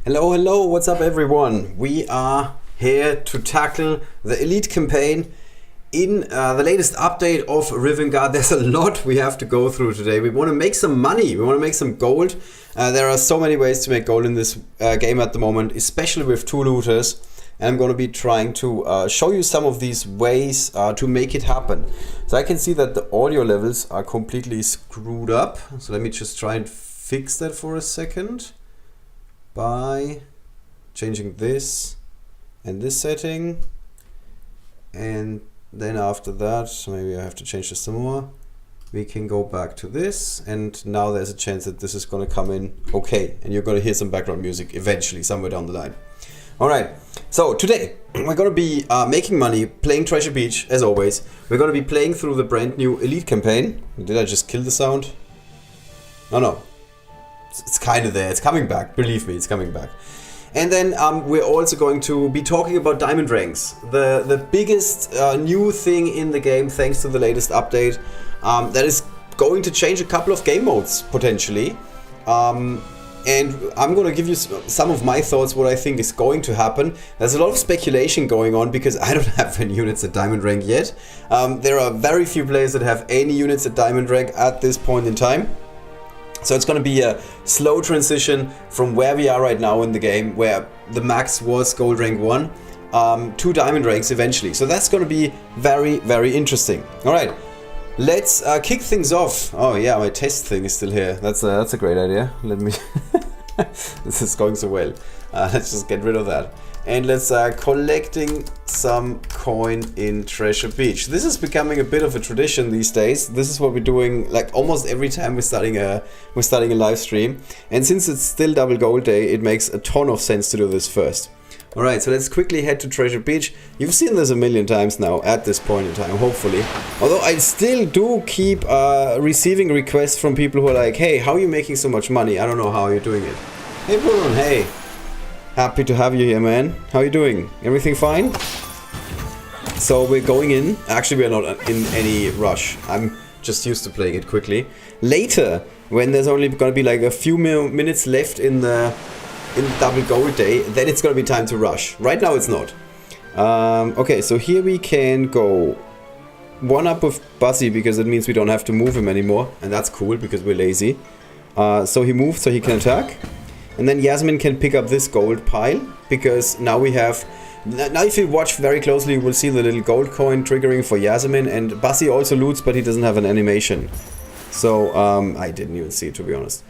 Hello, hello, what's up everyone? We are here to tackle the Elite campaign in the latest update of Rivengard. There's a lot we have to go through today. We want to make some money, we want to make some gold. There are so many ways to make gold in this game at the moment, especially with two looters. And I'm going to be trying to show you some of these ways to make it happen. So I can see that the audio levels are completely screwed up. So let me just try and fix that for a second by changing this and this setting, and then after that, maybe I have to change this some more. We can go back to this, and now there's a chance that this is going to come in okay, and you're going to hear some background music eventually somewhere down the line. Alright, so today we're going to be making money, playing Treasure Beach as always. We're going to be playing through the brand new Elite campaign. Did I just kill the sound? No. It's kind of there, it's coming back, believe me, it's coming back. And then we're also going to be talking about diamond ranks, the biggest new thing in the game thanks to the latest update, that is going to change a couple of game modes potentially. And I'm going to give you some of my thoughts, what I think is going to happen. There's a lot of speculation going on because I don't have any units at diamond rank yet. There are very few players that have any units at diamond rank at this point in time. So it's going to be a slow transition from where we are right now in the game, where the max was gold rank 1, to diamond ranks eventually. So that's going to be very, very interesting. Alright, let's kick things off. Oh yeah, my test thing is still here. That's a great idea. Let me... This is going so well. Let's just get rid of that. And let's collecting some coin in Treasure Beach. This is becoming a bit of a tradition these days. This is what we're doing like almost every time we're starting a live stream. And since it's still double gold day, it makes a ton of sense to do this first. Alright, so let's quickly head to Treasure Beach. You've seen this a million times now at this point in time, hopefully. Although I still do keep receiving requests from people who are like, hey, how are you making so much money? I don't know how you're doing it. Hey Bruno, hey. Happy to have you here, man. How are you doing? Everything fine? So we're going in. Actually, we're not in any rush. I'm just used to playing it quickly. Later, when there's only going to be like a few minutes left in double gold day, then it's going to be time to rush. Right now, it's not. Okay, so here we can go one up with Buzzy because it means we don't have to move him anymore, and that's cool because we're lazy. So he moved so he can attack. And then Yasmin can pick up this gold pile, because now we have... Now if you watch very closely, you will see the little gold coin triggering for Yasmin, and Buzzy also loots, but he doesn't have an animation. So, I didn't even see it, to be honest.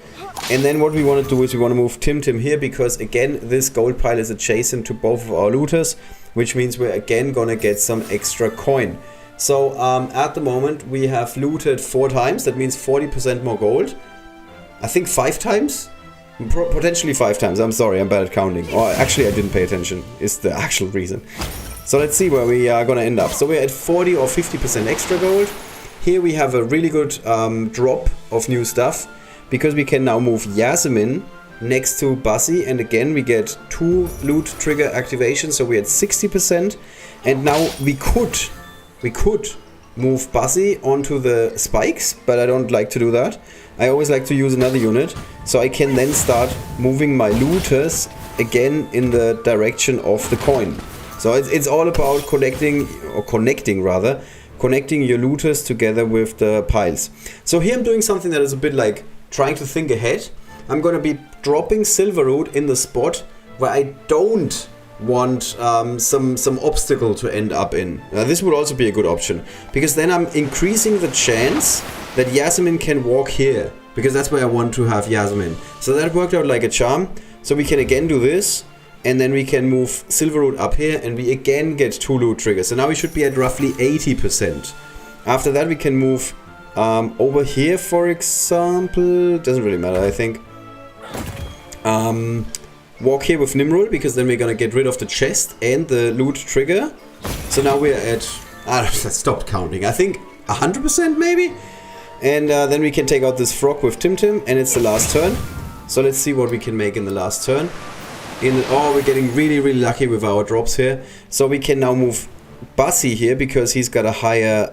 And then what we want to do is we want to move Tim here, because again, this gold pile is adjacent to both of our looters, which means we're again gonna get some extra coin. So, at the moment, we have looted 4 times, that means 40% more gold. I think 5 times? Potentially 5 times. I'm sorry, I'm bad at counting. Or actually I didn't pay attention, is the actual reason. So let's see where we are gonna end up. So we're at 40 or 50% extra gold. Here we have a really good drop of new stuff, because we can now move Yasmin next to Buzzy, and again we get 2 loot trigger activations, so we're at 60%. And now we could move Buzzy onto the spikes, but I don't like to do that. I always like to use another unit, so I can then start moving my looters again in the direction of the coin. So it's all about connecting your looters together with the piles. So here I'm doing something that is a bit like trying to think ahead. I'm going to be dropping Silverroot in the spot where I don't want some obstacle to end up in. This would also be a good option, because then I'm increasing the chance that Yasmin can walk here, because that's where I want to have Yasmin. So that worked out like a charm. So we can again do this, and then we can move Silverroot up here, and we again get 2 loot triggers. So now we should be at roughly 80%. After that we can move over here, for example. Doesn't really matter, I think. Walk here with Nimrod, because then we're gonna get rid of the chest and the loot trigger. So now we're at... I stopped counting. I think 100% maybe? And then we can take out this frog with Tim, and it's the last turn. So let's see what we can make in the last turn. Oh, we're getting really, really lucky with our drops here. So we can now move Buzzy here, because he's got a higher...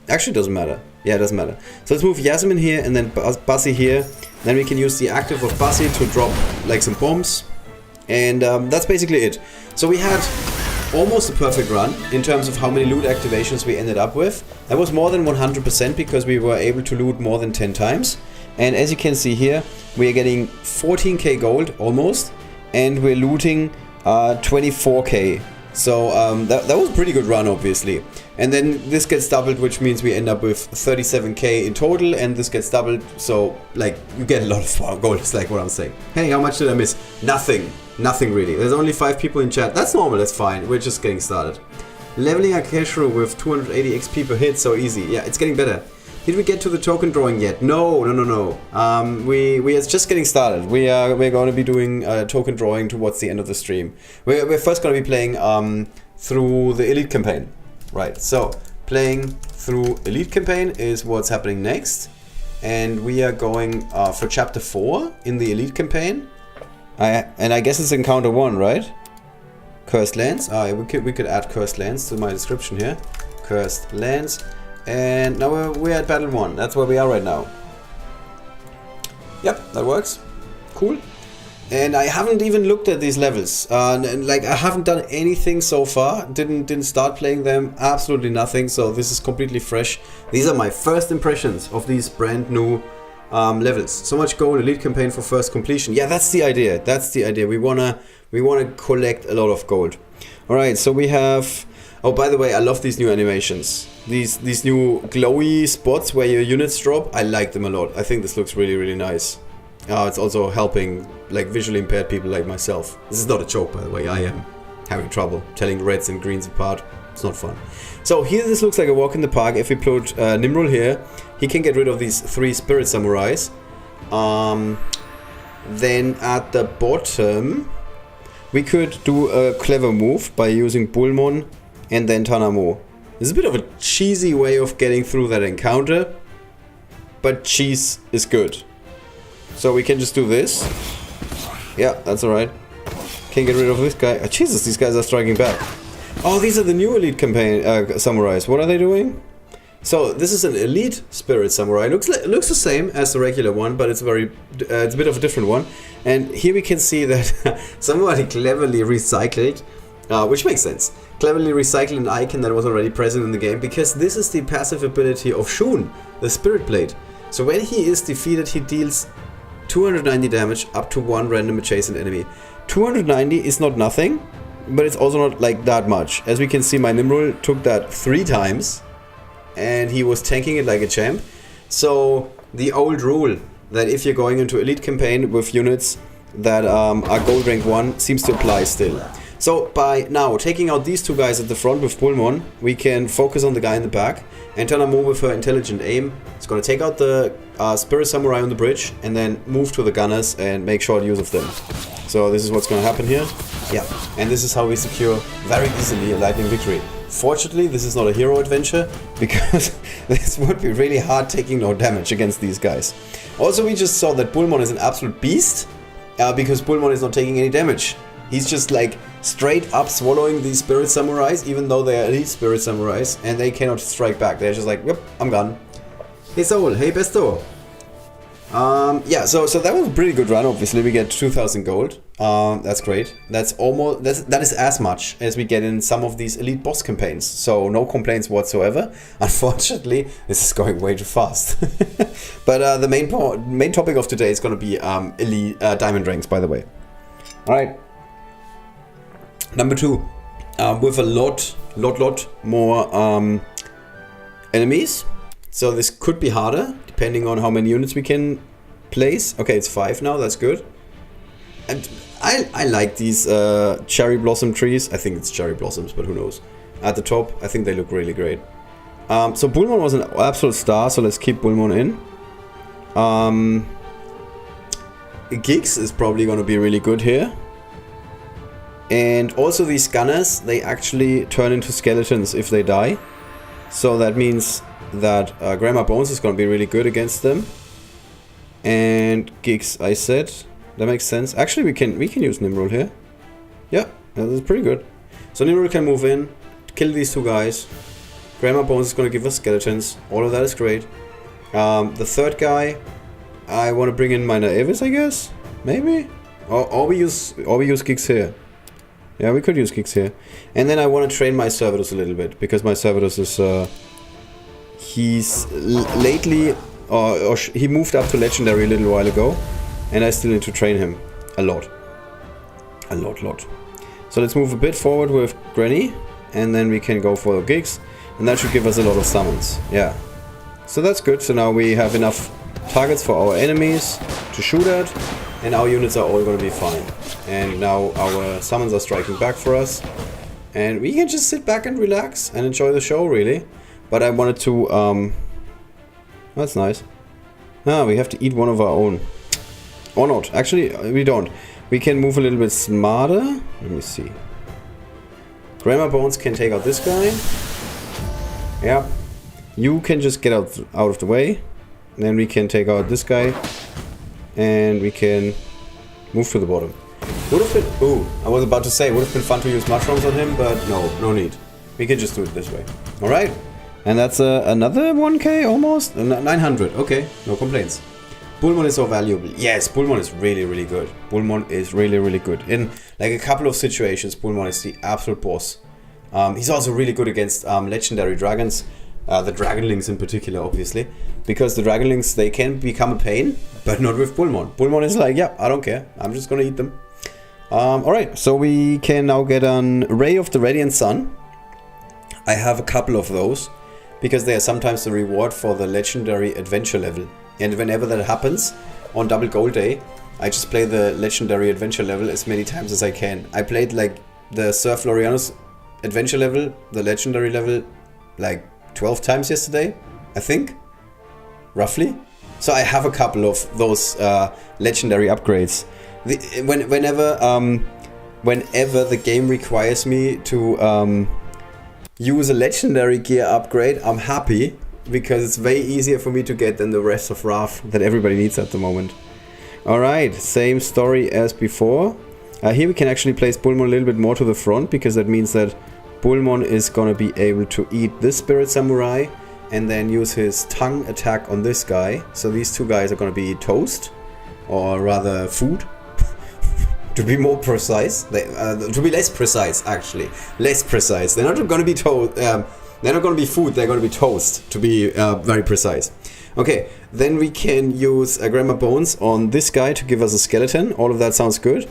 Actually, it doesn't matter. Yeah, it doesn't matter. So let's move Yasmin here, and then Buzzy here. Then we can use the active of Bassi to drop like some bombs. And that's basically it. So we had almost a perfect run in terms of how many loot activations we ended up with. That was more than 100% because we were able to loot more than 10 times. And as you can see here, we are getting 14k gold almost, and we're looting 24k. So that was a pretty good run, obviously. And then this gets doubled, which means we end up with 37k in total, and this gets doubled, so like you get a lot of gold, is like what I'm saying. Hey, how much did I miss? Nothing really. There's only 5 people in chat. That's normal, that's fine. We're just getting started. Leveling Aceshru with 280 XP per hit, so easy. Yeah, it's getting better. Did we get to the token drawing yet? No. We are just getting started. We're going to be doing token drawing towards the end of the stream. We're first going to be playing through the Elite campaign. Right, so playing through Elite campaign is what's happening next. And we are going for chapter 4 in the Elite campaign. And I guess it's encounter 1, right? Cursed Lands. We could add Cursed Lands to my description here. Cursed Lands. And now we're at battle 1. That's where we are right now. Yep, that works. Cool. And I haven't even looked at these levels. Like I haven't done anything so far. Didn't start playing them. Absolutely nothing. So this is completely fresh. These are my first impressions of these brand new levels. So much gold, Elite campaign for first completion. Yeah, that's the idea. That's the idea. We wanna collect a lot of gold. All right. So we have. Oh, by the way, I love these new animations. These new glowy spots where your units drop. I like them a lot. I think this looks really nice. It's also helping like visually impaired people like myself. This is not a joke, by the way. I am having trouble telling reds and greens apart. It's not fun. So here this looks like a walk in the park. If we put Nimrul here, he can get rid of these 3 spirit samurais. Then at the bottom, we could do a clever move by using Bulmon and then Thana. It's a bit of a cheesy way of getting through that encounter, but cheese is good. So we can just do this. Yeah, that's alright. Can't get rid of this guy. Oh, Jesus, these guys are striking back. Oh, these are the new Elite campaign samurais. What are they doing? So this is an Elite Spirit Samurai. It looks the same as the regular one, but it's it's a bit of a different one. And here we can see that somebody cleverly recycled, which makes sense. Cleverly recycled an icon that was already present in the game, because this is the passive ability of Shun, the Spirit Blade. So when he is defeated, he deals 290 damage up to 1 random adjacent enemy. 290 is not nothing, but it's also not like that much. As we can see, my Nimrul took that 3 times, and he was tanking it like a champ. So the old rule that if you're going into Elite campaign with units that are gold rank 1 seems to apply still. So by now taking out these 2 guys at the front with Bulmon, we can focus on the guy in the back, and Thana with her intelligent aim. It's gonna take out the Spirit Samurai on the bridge and then move to the gunners and make short use of them. So this is what's gonna happen here. Yeah, and this is how we secure very easily a lightning victory. Fortunately, this is not a hero adventure, because this would be really hard taking no damage against these guys. Also, we just saw that Bulmon is an absolute beast, because Bulmon is not taking any damage. He's just like straight up swallowing these Spirit Samurais, even though they are Elite Spirit Samurais, and they cannot strike back. They're just like, yep, I'm gone. Hey Soul, hey Besto. Yeah, so that was a pretty good run. Obviously, we get 2,000 gold. That's great. That is as much as we get in some of these Elite boss campaigns. So no complaints whatsoever. Unfortunately, this is going way too fast. But the main topic of today is going to be Elite diamond ranks, by the way. All right. Number 2, with a lot more enemies. So this could be harder, depending on how many units we can place. Okay, it's 5 now, that's good. And I like these cherry blossom trees. I think it's cherry blossoms, but who knows. At the top, I think they look really great. So Bulmon was an absolute star, so let's keep Bulmon in. Giggs is probably going to be really good here. And also these gunners, they actually turn into skeletons if they die. So that means that Grandma Bones is going to be really good against them. And Giggs, I said. That makes sense. Actually, we can use Nimrul here. Yeah, that is pretty good. So Nimrul can move in, kill these 2 guys. Grandma Bones is going to give us skeletons. All of that is great. The 3rd guy I want to bring in my Naevis, I guess? Maybe? Or we use gigs here. Yeah, we could use gigs here. And then I want to train my Cerberus a little bit, because my Cerberus is, he's lately, he moved up to Legendary a little while ago, and I still need to train him a lot. A lot. So let's move a bit forward with Granny, and then we can go for the gigs, and that should give us a lot of summons. Yeah. So that's good. So now we have enough targets for our enemies to shoot at, and our units are all going to be fine. And now our summons are striking back for us, and we can just sit back and relax and enjoy the show, really. But I wanted to, that's nice. Ah, we have to eat one of our own. Or not. Actually, we don't. We can move a little bit smarter. Let me see. Grammar Bones can take out this guy. Yeah. You can just get out of the way. Then we can take out this guy. And we can move to the bottom. Would have been... Ooh, I was about to say, would have been fun to use mushrooms on him, but no need. We can just do it this way. Alright. And that's another 1k almost? 900. Okay, no complaints. Bullmon is so valuable. Yes, Bullmon is really good. Bullmon is really good. In like a couple of situations, Bullmon is the absolute boss. He's also really good against legendary dragons. The Dragonlings in particular, obviously. Because the Dragonlings, they can become a pain, but not with Bullmon. Bullmon is like, yeah, I don't care. I'm just gonna eat them. Alright, so we can now get on Ray of the Radiant Sun. I have a couple of those, because they are sometimes the reward for the legendary adventure level. And whenever that happens, on double gold day, I just play the legendary adventure level as many times as I can. I played like the Sir Florianus adventure level, the legendary level, like 12 times yesterday, I think, roughly. So I have a couple of those legendary upgrades. Whenever the game requires me to use a legendary gear upgrade, I'm happy, because it's way easier for me to get than the rest of Wrath that everybody needs at the moment. Alright, same story as before. Here we can actually place Bullmon a little bit more to the front, because that means that Bullmon is gonna be able to eat this Spirit Samurai and then use his tongue attack on this guy. So these two guys are gonna be toast, or rather food. To be more precise, to be less precise, actually, less precise. They're not gonna be toast. They're not going to be food, they're going to be toast, to be very precise. Okay, then we can use Grammar Bones on this guy to give us a skeleton. All of that sounds good.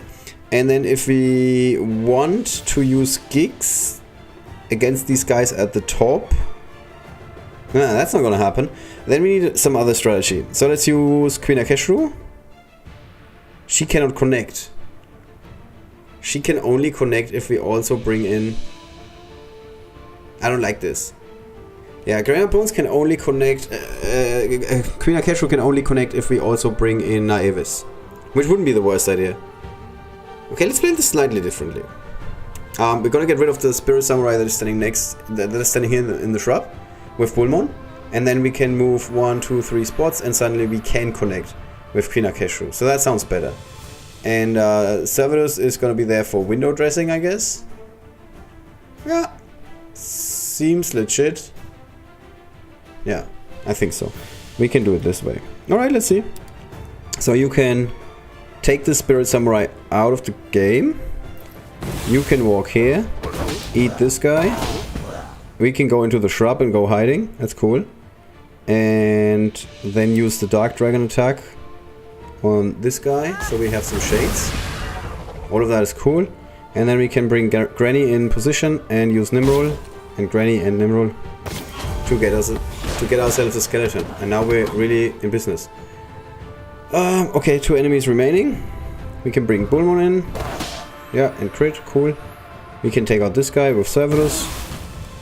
And then if we want to use gigs against these guys at the top, that's not going to happen. Then we need some other strategy. So let's use Queen Aceshru. She cannot connect. She can only connect if we also bring in... I don't like this. Yeah, Grammar Bones can only connect... Queen Aceshru can only connect if we also bring in Naevis. Which wouldn't be the worst idea. Okay, let's play this slightly differently. We're gonna get rid of the Spirit Samurai that is standing next... that is standing here in the shrub with Bullmon. And then we can move 1, 2, 3 spots, and suddenly we can connect with Queen Aceshru. So that sounds better. And Cerberus is gonna be there for window dressing, I guess. Yeah. Seems legit. Yeah, I think so. We can do it this way. Alright, let's see. So you can take the Spirit Samurai out of the game. You can walk here. Eat this guy. We can go into the shrub and go hiding. That's cool. And then use the Dark Dragon attack on this guy. So we have some shades. All of that is cool. And then we can bring Granny in position and use Nimrod and Granny and Nimrod to get ourselves a skeleton. And now we're really in business. Okay, 2 enemies remaining. We can bring Bullmon in. Yeah, and crit, cool. We can take out this guy with Cerberus.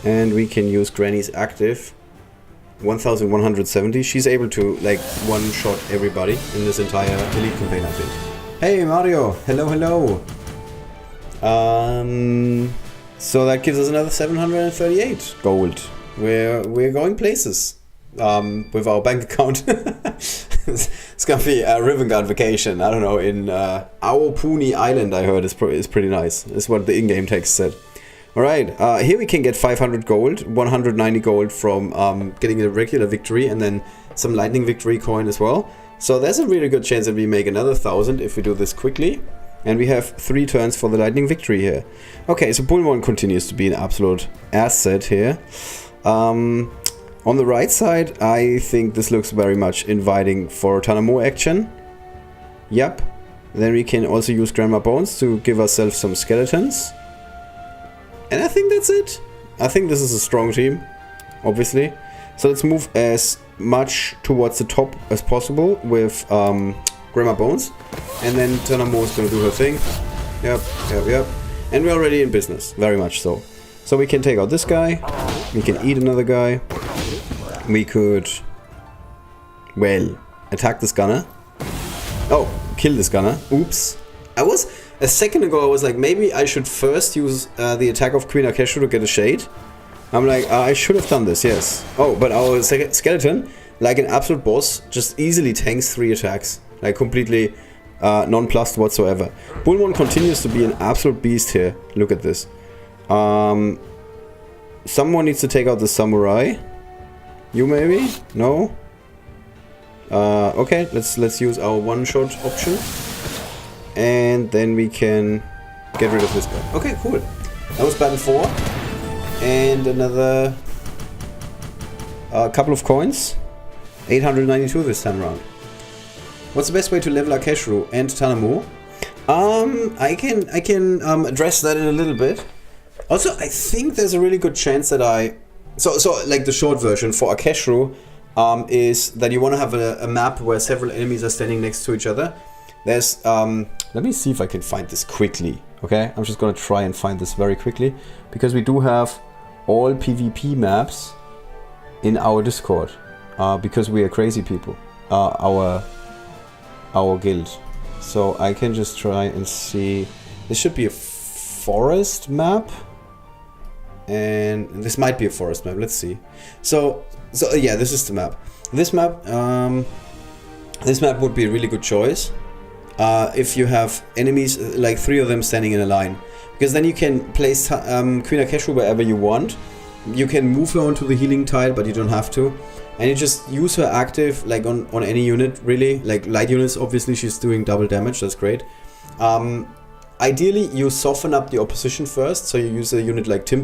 And we can use Granny's active. 1170. She's able to like one-shot everybody in this entire elite campaign, I think. Hey Mario! Hello. So that gives us another 738 gold. We're going places with our bank account. It's gonna be a Rivengard vacation. I don't know, in Aopuni Island, I heard is pretty nice. Is what the in-game text said. Alright, here we can get 500 gold, 190 gold from getting a regular victory, and then some lightning victory coin as well. So there's a really good chance that we make another 1000 if we do this quickly. And we have 3 turns for the lightning victory here. Okay, so Bullmon continues to be an absolute asset here. On the right side, I think this looks very much inviting for Thana action. Yep. Then we can also use Grandma Bones to give ourselves some skeletons. And I think that's it. I think this is a strong team, obviously. So let's move as much towards the top as possible with Grandma Bones. And then Thana is going to do her thing. Yep. And we're already in business, very much so. So we can take out this guy. We can eat another guy. We could, well, attack this gunner. Oh, kill this gunner. Oops. A second ago I was like, maybe I should first use the attack of Queen Aceshru to get a shade. I'm like, I should have done this, yes. Oh, but our skeleton, like an absolute boss, just easily tanks 3 attacks. Like completely nonplussed whatsoever. Bullmon continues to be an absolute beast here. Look at this. Someone needs to take out the samurai. You maybe? No? Okay, let's use our one-shot option. And then we can get rid of this guy. Okay, cool. That was battle 4. And another couple of coins. 892 this time around. What's the best way to level Aceshru and Thana? I can address that in a little bit. Also, I think there's a really good chance that So like the short version for Aceshru is that you want to have a map where several enemies are standing next to each other. There's let me see if I can find this quickly. Okay, I'm just gonna try and find this very quickly because we do have all PvP maps in our Discord because we are crazy people. Our guild. So I can just try and see. This should be a forest map. And this might be a forest map. Let's see. So yeah, this is the map. This map would be a really good choice if you have enemies, like 3 of them standing in a line, because then you can place Queen Aceshru wherever you want. You can move her onto the healing tile, but you don't have to, and you just use her active like on any unit, really. Like light units, obviously she's doing double damage. That's great. Ideally, you soften up the opposition first, so you use a unit like Tim.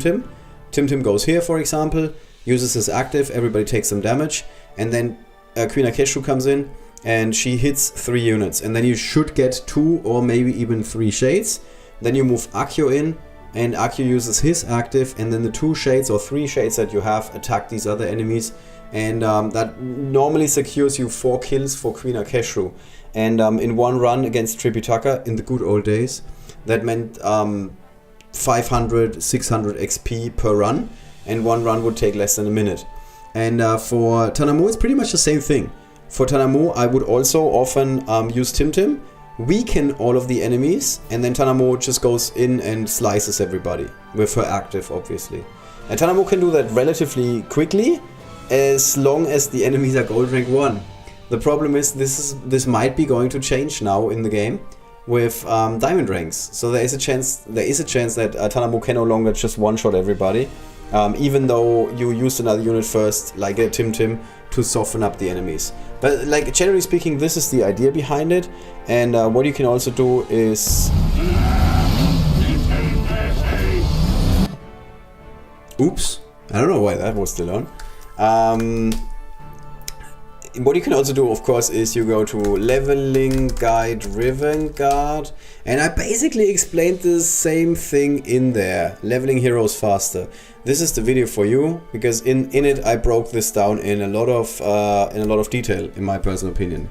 Tim goes here, for example, uses his active, everybody takes some damage, and then Queen Aceshru comes in, and she hits 3 units, and then you should get 2 or maybe even 3 shades. Then you move Accio in, and Accio uses his active, and then the 2 shades or 3 shades that you have attack these other enemies, and that normally secures you 4 kills for Queen Aceshru. And in one run against Tripitaka in the good old days, that meant 500, 600 XP per run, and one run would take less than a minute. And for Thana, it's pretty much the same thing. For Thana, I would also often use Tim, weaken all of the enemies, and then Thana just goes in and slices everybody with her active, obviously. And Thana can do that relatively quickly, as long as the enemies are gold rank 1. The problem is this might be going to change now in the game with diamond ranks. So there is a chance that Thana can no longer just one-shot everybody, even though you used another unit first, like a Tim, to soften up the enemies. But like generally speaking, this is the idea behind it. And what you can also do is, oops, I don't know why that was still on. What you can also do, of course, is you go to Leveling Guide Riven Guard, and I basically explained the same thing in there. Leveling heroes faster. This is the video for you, because in it I broke this down in a lot of detail, in my personal opinion.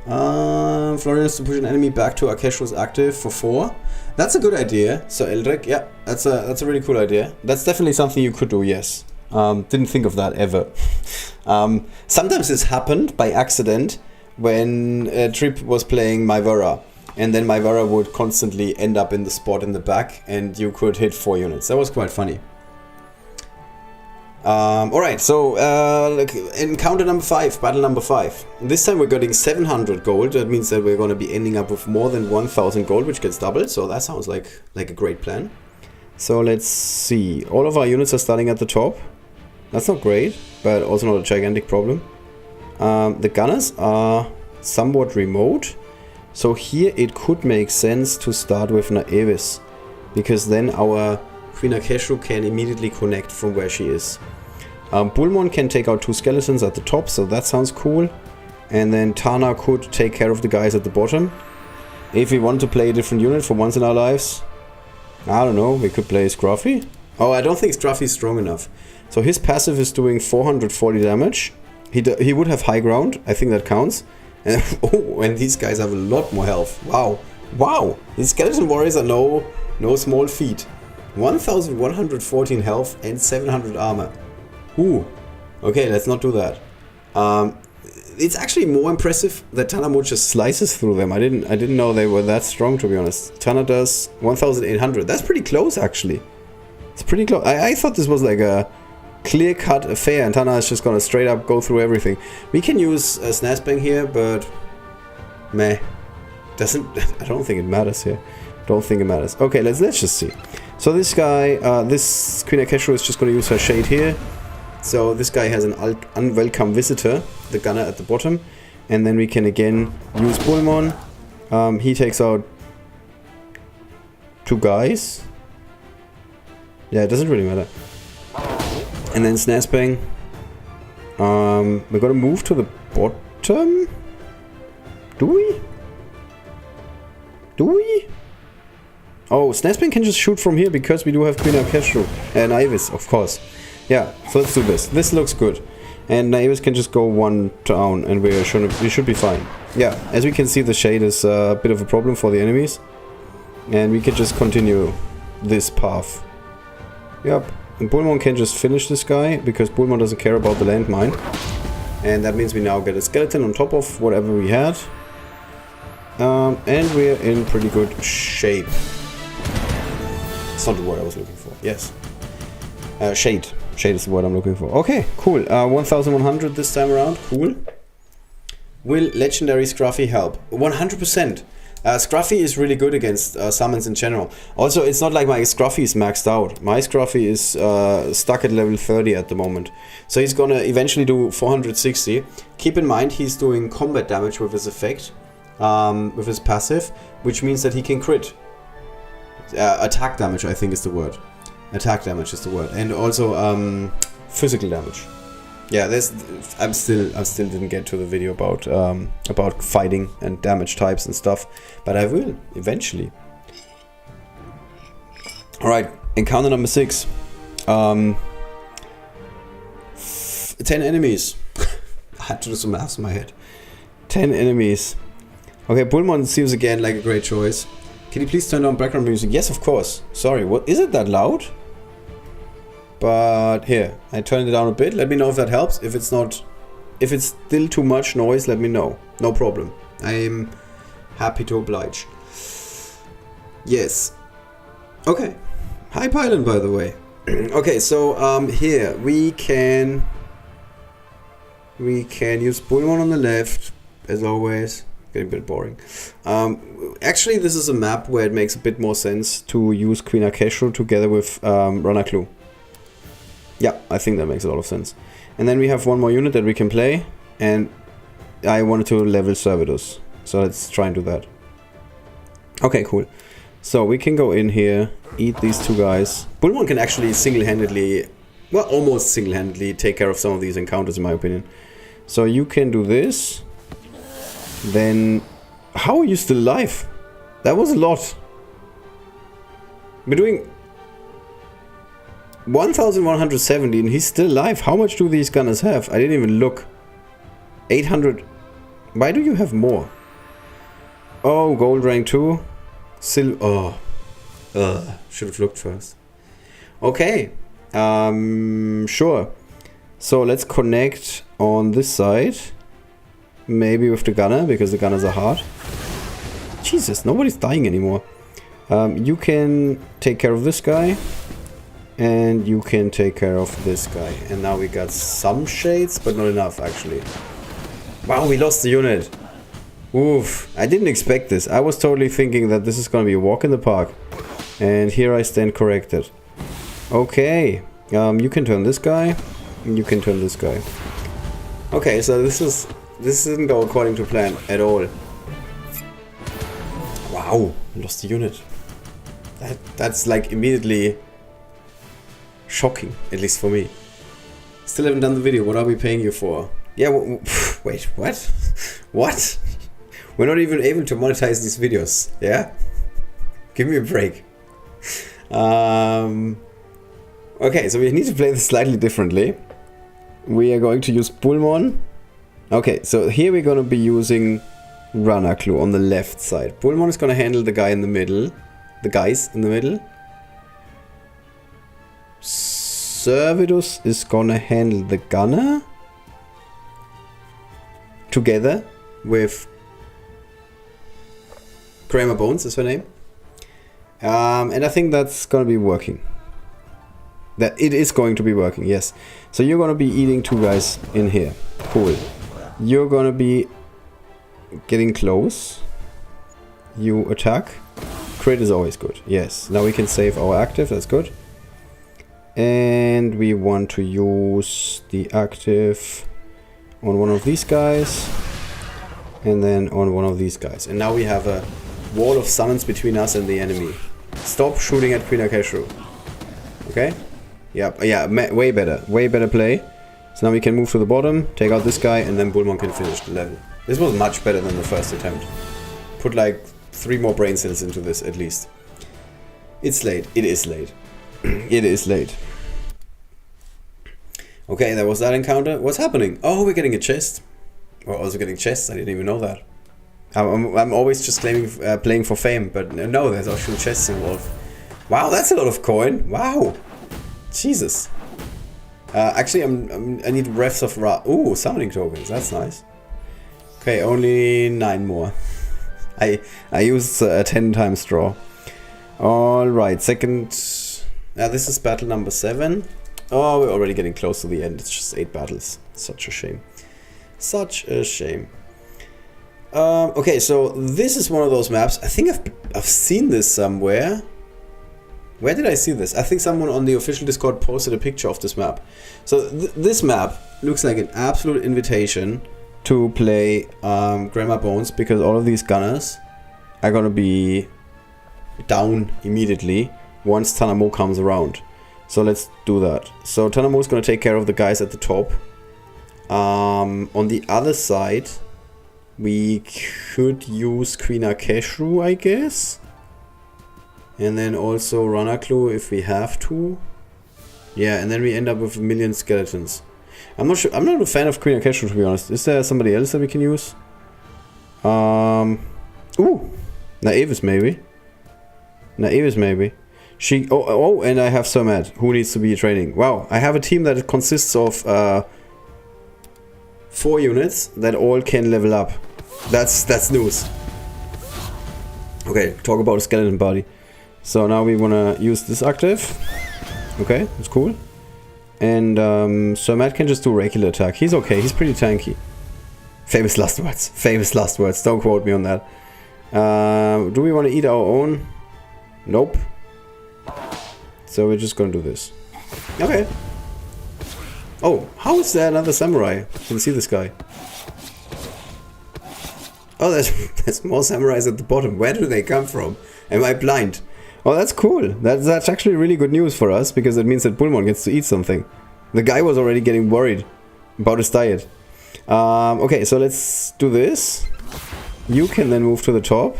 Florian is to push an enemy back to Aceshru's active for 4. That's a good idea. So Eldrick, yeah, that's a really cool idea. That's definitely something you could do. Yes. Didn't think of that ever. Sometimes this happened by accident when Trip was playing Myvera, and then Myvera would constantly end up in the spot in the back, and you could hit 4 units. That was quite funny. Alright, so encounter number 5, battle number 5. This time we're getting 700 gold. That means that we're going to be ending up with more than 1000 gold, which gets doubled. So that sounds like a great plan. So let's see. All of our units are starting at the top. That's not great, but also not a gigantic problem. The gunners are somewhat remote. So here it could make sense to start with Naevis, because then our Queen Aceshru can immediately connect from where she is. Bullmon can take out 2 skeletons at the top, so that sounds cool. And then Thana could take care of the guys at the bottom. If we want to play a different unit for once in our lives, I don't know, we could play Scruffy. Oh, I don't think Scruffy is strong enough. So his passive is doing 440 damage. He would have high ground, I think that counts. And, oh, and these guys have a lot more health. Wow. Wow. These skeleton warriors are no small feat. 1114 health and 700 armor. Ooh. Okay, let's not do that. It's actually more impressive that Thana just slices through them. I didn't know they were that strong, to be honest. Thana does 1800. That's pretty close, actually. It's pretty close. I thought this was like a clear-cut affair, and Thana is just gonna straight up go through everything. We can use a Snazbang here, but meh. I don't think it matters here. Don't think it matters. Okay, let's just see. So this guy, this Queen Aceshru is just gonna use her shade here. So this guy has an unwelcome visitor, the gunner at the bottom, and then we can again use Bullmon. He takes out 2 guys. Yeah, it doesn't really matter. And then Snazbang. We're gonna move to the bottom. Do we? Do we? Oh, Snazbang can just shoot from here because we do have Queen Aceshru and Naevis, of course. Yeah, so let's do this. This looks good. And Naevis can just go 1 down and we should be fine. Yeah, as we can see, the shade is a bit of a problem for the enemies. And we can just continue this path. Yep. And Bullmon can just finish this guy, because Bullmon doesn't care about the landmine. And that means we now get a skeleton on top of whatever we had. And we're in pretty good shape. It's not the word I was looking for. Yes. Shade. Shade is the word I'm looking for. Okay, cool. 1100 this time around. Cool. Will Legendary Scruffy help? 100%. Scruffy is really good against summons in general. Also, it's not like my Scruffy is maxed out. My Scruffy is stuck at level 30 at the moment. So he's gonna eventually do 460. Keep in mind, he's doing combat damage with his effect, with his passive, which means that he can crit. Attack damage, I think is the word. Attack damage is the word. And also physical damage. Yeah, I still didn't get to the video about fighting and damage types and stuff, but I will eventually. All right, encounter number 6. 10 enemies. I had to do some maths in my head. 10 enemies. Okay, Bullmon seems again like a great choice. Can you please turn down background music? Yes, of course. Sorry, what is it that loud? But here, I turned it down a bit. Let me know if that helps. If it's still too much noise, let me know. No problem. I'm happy to oblige. Yes. Okay. Hi, Pylon, by the way. Okay, so here we can use Bullmon on the left, as always. Getting a bit boring. Actually, this is a map where it makes a bit more sense to use Queen Aceshru together with Ranaklu. Yeah, I think that makes a lot of sense. And then we have one more unit that we can play, and I wanted to level Servidus. So let's try and do that. Okay, cool. So we can go in here, eat these 2 guys. Bullmon can actually single-handedly, well, almost single-handedly take care of some of these encounters, in my opinion. So you can do this. Then, how are you still alive? That was a lot. We're doing 1170 and he's still alive. How much do these gunners have? I didn't even look. 800. Why do you have more? Oh, gold rank 2. Oh. Should have looked first. Okay. Sure. So let's connect on this side. Maybe with the gunner, because the gunners are hard. Jesus, nobody's dying anymore. You can take care of this guy. And you can take care of this guy. And now we got some shades, but not enough, actually. Wow, we lost the unit. Oof, I didn't expect this. I was totally thinking that this is gonna be a walk in the park. And here I stand corrected. Okay, you can turn this guy. And you can turn this guy. Okay, so this is This didn't go according to plan at all. Wow, lost the unit. That's like immediately shocking, at least for me. Still haven't done the video. What are we paying you for? Yeah, wait, what? What? We're not even able to monetize these videos, yeah? Give me a break. Okay, so we need to play this slightly differently. We are going to use Bullmon. Okay, so here we're going to be using Ranaklu on the left side. Bullmon is going to handle the guy in the middle. The guys in the middle. Servidus is going to handle the gunner. Together with Kramer Bones is her name. And I think that's going to be working. That it is going to be working, yes. So you're going to be eating two guys in here. Cool. You're going to be getting close. You attack. Crit is always good. Yes. Now we can save our active. That's good. And we want to use the active on one of these guys. And then on one of these guys. And now we have a wall of summons between us and the enemy. Stop shooting at Queen Aceshru. Okay? Yep. Yeah, way better. Way better play. So now we can move to the bottom, take out this guy, and then Bullmon can finish the level. This was much better than the first attempt. Put like 3 more brain cells into this at least. It's late. It is late. It is late. Okay, that was that encounter. What's happening? Oh, we're getting a chest. We're also getting chests. I didn't even know that. I'm always just playing for fame, but no, there's actual chests involved. Wow, that's a lot of coin. Wow. Jesus. Actually, I need refs of ooh, summoning tokens. That's nice. Okay, only 9 more. I used 10 times draw. All right, second. This is battle number 7. Oh, we're already getting close to the end. It's just 8 battles. Such a shame. Such a shame. Okay, so this is one of those maps. I think I've seen this somewhere. Where did I see this? I think someone on the official Discord posted a picture of this map. So this map looks like an absolute invitation to play Grammar Bones, because all of these gunners are gonna be down immediately once Thana comes around. So let's do that. So Thana is gonna take care of the guys at the top. On the other side, we could use Queen Aceshru, I guess. And then also Ranaklu if we have to. Yeah, and then we end up with a million skeletons. I'm not sure. I'm not a fan of Queen Aceshru, to be honest. Is there somebody else that we can use? Ooh, Naevis maybe. Naevis maybe. She. Oh, and I have Sermat, who needs to be training. Wow, I have a team that consists of 4 units that all can level up. That's news. Okay, talk about a skeleton body. So now we want to use this active. Okay, that's cool. And so Matt can just do regular attack. He's okay, he's pretty tanky. Famous last words. Famous last words. Don't quote me on that. Do we want to eat our own? Nope. So we're just gonna do this. Okay. Oh, how is there another samurai? I can see this guy. Oh, there's more samurais at the bottom. Where do they come from? Am I blind? Oh, that's cool. That's actually really good news for us, because it means that Bullmon gets to eat something. The guy was already getting worried about his diet. Okay, so let's do this. You can then move to the top.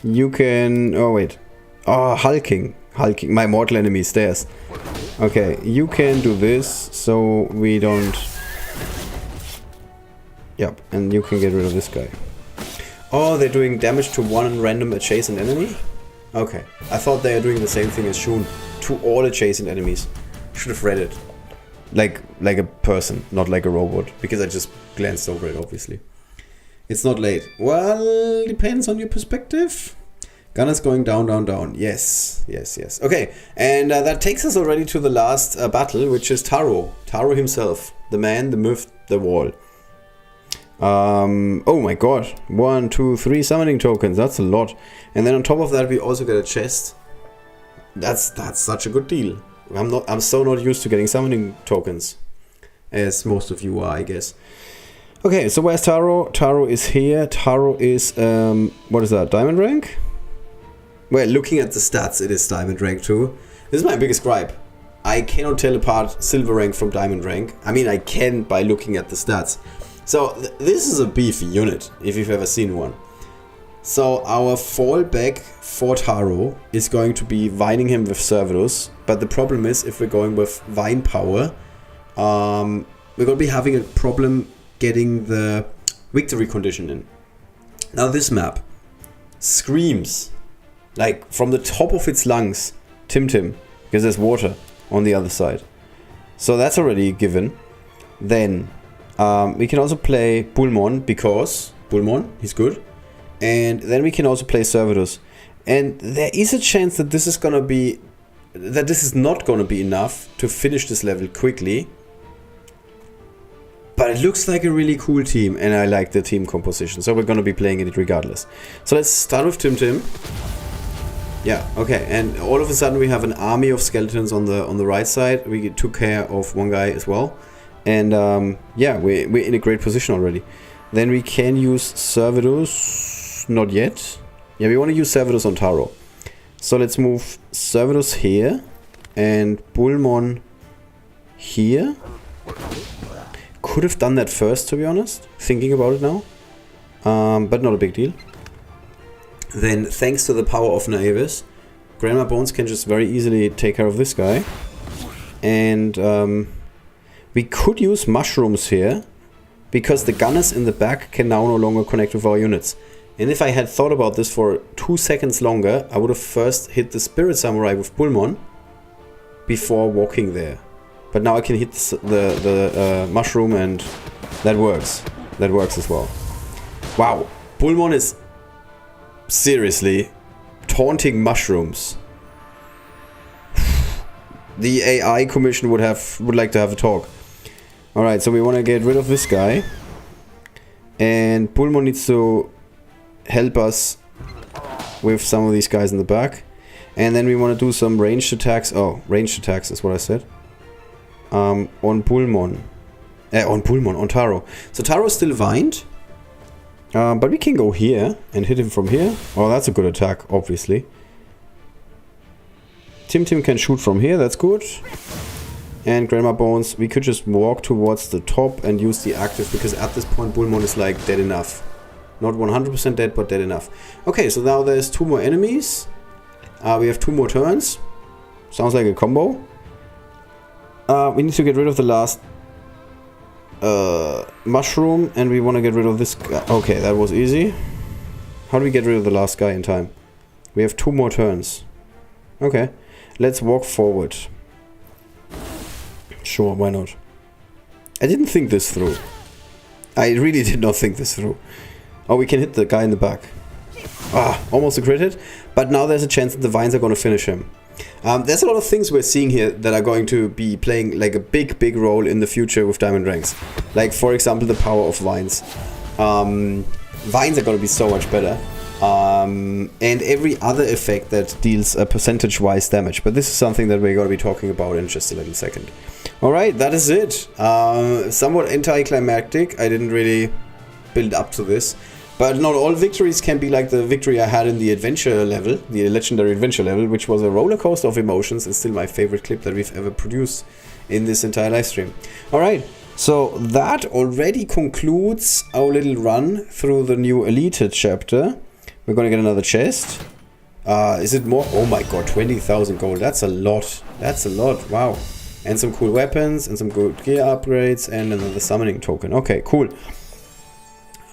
You can... Oh, wait. Oh, hulking. Hulking. My mortal enemy stairs. Okay, you can do this, so we don't... Yep, and you can get rid of this guy. Oh, they're doing damage to one random adjacent enemy? Okay, I thought they are doing the same thing as Shun, to all adjacent enemies. Should have read it. Like a person, not like a robot, because I just glanced over it, obviously. It's not late. Well, depends on your perspective. Gunner's going down, down, down. Yes, yes, yes. Okay, and that takes us already to the last battle, which is Taro. Taro himself. The man, the myth, the wall. Oh my god. 1, 2, 3 summoning tokens. That's a lot. And then on top of that, we also get a chest. That's such a good deal. I'm so not used to getting summoning tokens, as most of you are, I guess. Okay, so where's Taro? Taro is here. Taro is, what is that, diamond rank? Well, looking at the stats, it is diamond rank too. This is my biggest gripe. I cannot tell apart silver rank from diamond rank. I mean, I can by looking at the stats. So, this is a beefy unit, if you've ever seen one. So, our fallback for Taro is going to be vining him with Cerberus. But the problem is, if we're going with Vine Power, we're going to be having a problem getting the victory condition in. Now this map screams, like from the top of its lungs, Tim Tim, because there's water on the other side. So that's already given. Then we can also play Bullmon, because Bullmon, he's good. And then we can also play Cerberus. And there is a chance that this is gonna be, that this is not gonna be enough to finish this level quickly. But it looks like a really cool team, and I like the team composition, so we're gonna be playing it regardless. So let's start with Tim Tim. Yeah, okay, and all of a sudden we have an army of skeletons on the right side. We took care of one guy as well, and yeah, we're in a great position already. Then we can use Cerberus, not yet. Yeah, we want to use Cerberus on Taro. So let's move Cerberus here and Bullmon here. Could have done that first, to be honest, thinking about it now, but not a big deal. Then, thanks to the power of Naevis, Grandma Bones can just very easily take care of this guy. And we could use mushrooms here, because the gunners in the back can now no longer connect with our units. And if I had thought about this for 2 seconds longer, I would have first hit the Spirit Samurai with Bullmon before walking there. But now I can hit the mushroom, and that works. That works as well. Wow, Bullmon is seriously taunting mushrooms. The AI commission would like to have a talk. All right, so we want to get rid of this guy, and Bullmon needs to help us with some of these guys in the back, and then we want to do some ranged attacks. Oh, ranged attacks is what I said. On Bullmon. On Taro. So Taro's still vined. But we can go here and hit him from here. Oh, that's a good attack, obviously. Tim Tim can shoot from here, that's good. And Grandma Bones, we could just walk towards the top and use the active, because at this point Bullmon is like dead enough. Not 100% dead, but dead enough. Okay, so now there's 2 more enemies. We have 2 more turns. Sounds like a combo. We need to get rid of the last mushroom, and we want to get rid of this guy. Okay, that was easy. How do we get rid of the last guy in time? We have 2 more turns. Okay, let's walk forward. Sure, why not? I didn't think this through. I really did not think this through. Oh, we can hit the guy in the back. Ah, almost a crit hit. But now there's a chance that the vines are going to finish him. There's a lot of things we're seeing here that are going to be playing like a big role in the future with diamond ranks. Like, for example, the power of vines. Vines are going to be so much better. And every other effect that deals a percentage-wise damage. But this is something that we're going to be talking about in just a little second. Alright, that is it. Somewhat anticlimactic. I didn't really build up to this. But not all victories can be like the victory I had in the adventure level, the legendary adventure level, which was a roller coaster of emotions, and still my favorite clip that we've ever produced in this entire live stream. Alright, so that already concludes our little run through the new Elite chapter. We're gonna get another chest. Is it more? Oh my god, 20,000 gold. That's a lot. That's a lot. Wow. And some cool weapons and some good gear upgrades and another summoning token. Okay, cool.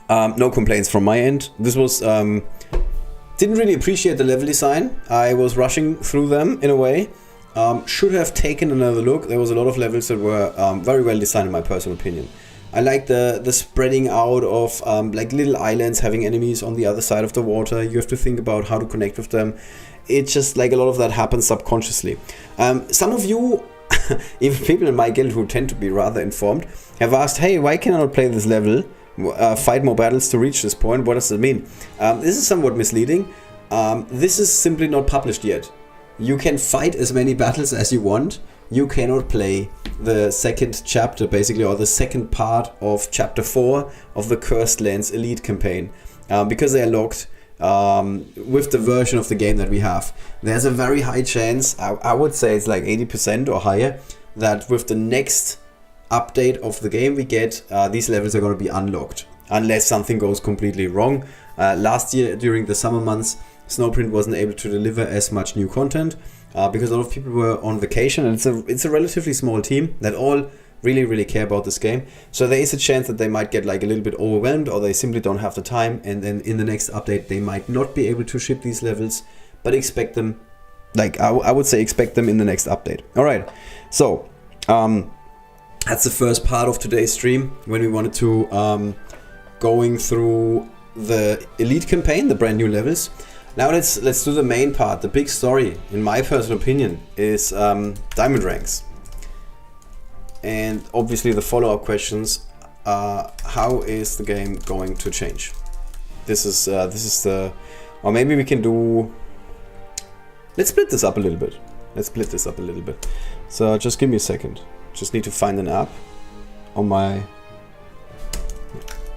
No complaints from my end. This was, didn't really appreciate the level design. I was rushing through them in a way. Should have taken another look. There was a lot of levels that were very well designed in my personal opinion. I like the spreading out of like little islands having enemies on the other side of the water. You have to think about how to connect with them. It's just like a lot of that happens subconsciously. Some of you, even people in my guild who tend to be rather informed, have asked, hey, why can I not play this level? Fight more battles to reach this point. What does it mean? This is somewhat misleading. This is simply not published yet. You can fight as many battles as you want, you cannot play the second chapter, basically, or the second part of chapter 4 of the Cursed Lands Elite campaign, because they are locked with the version of the game that we have. There's a very high chance, I would say it's like 80% or higher, that with the next update of the game we get, these levels are going to be unlocked, unless something goes completely wrong. Last year, during the summer months, Snowprint wasn't able to deliver as much new content because a lot of people were on vacation, and it's a relatively small team that all really care about this game. So there is a chance that they might get like a little bit overwhelmed, or they simply don't have the time, and then in the next update they might not be able to ship these levels, but expect them, like I would say expect them in the next update. Alright, so that's the first part of today's stream, when we wanted to going through the Elite campaign, the brand new levels. Now let's do the main part. The big story, in my personal opinion, is diamond ranks. And obviously the follow-up questions are, how is the game going to change? This is the, or maybe we can do, let's split this up a little bit. So just give me a second. Just need to find an app on my,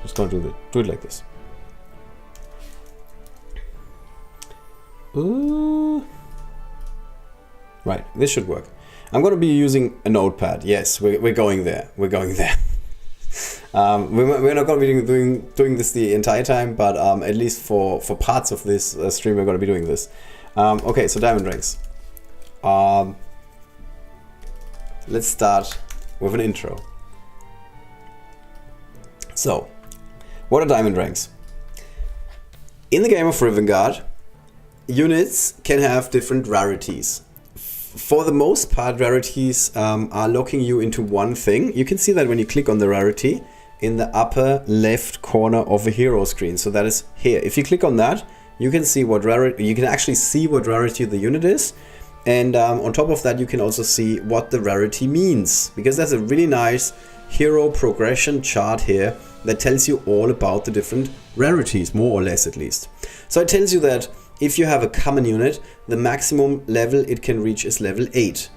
just gonna do it like this. Right, this should work. I'm going to be using a notepad. Yes, we're going there. We're not going to be doing this the entire time, but at least for parts of this stream, we're going to be doing this. Okay, so diamond ranks. Let's start with an intro. So, what are diamond ranks? In the game of Rivengard, units can have different rarities. For the most part, rarities are locking you into one thing. You can see that when you click on the rarity in the upper left corner of a hero screen. So that is here. If you click on that, you can see what rarity, you can actually see what rarity the unit is. And on top of that, you can also see what the rarity means, because there's a really nice hero progression chart here that tells you all about the different rarities, more or less at least. So it tells you that if you have a common unit, the maximum level it can reach is level 8.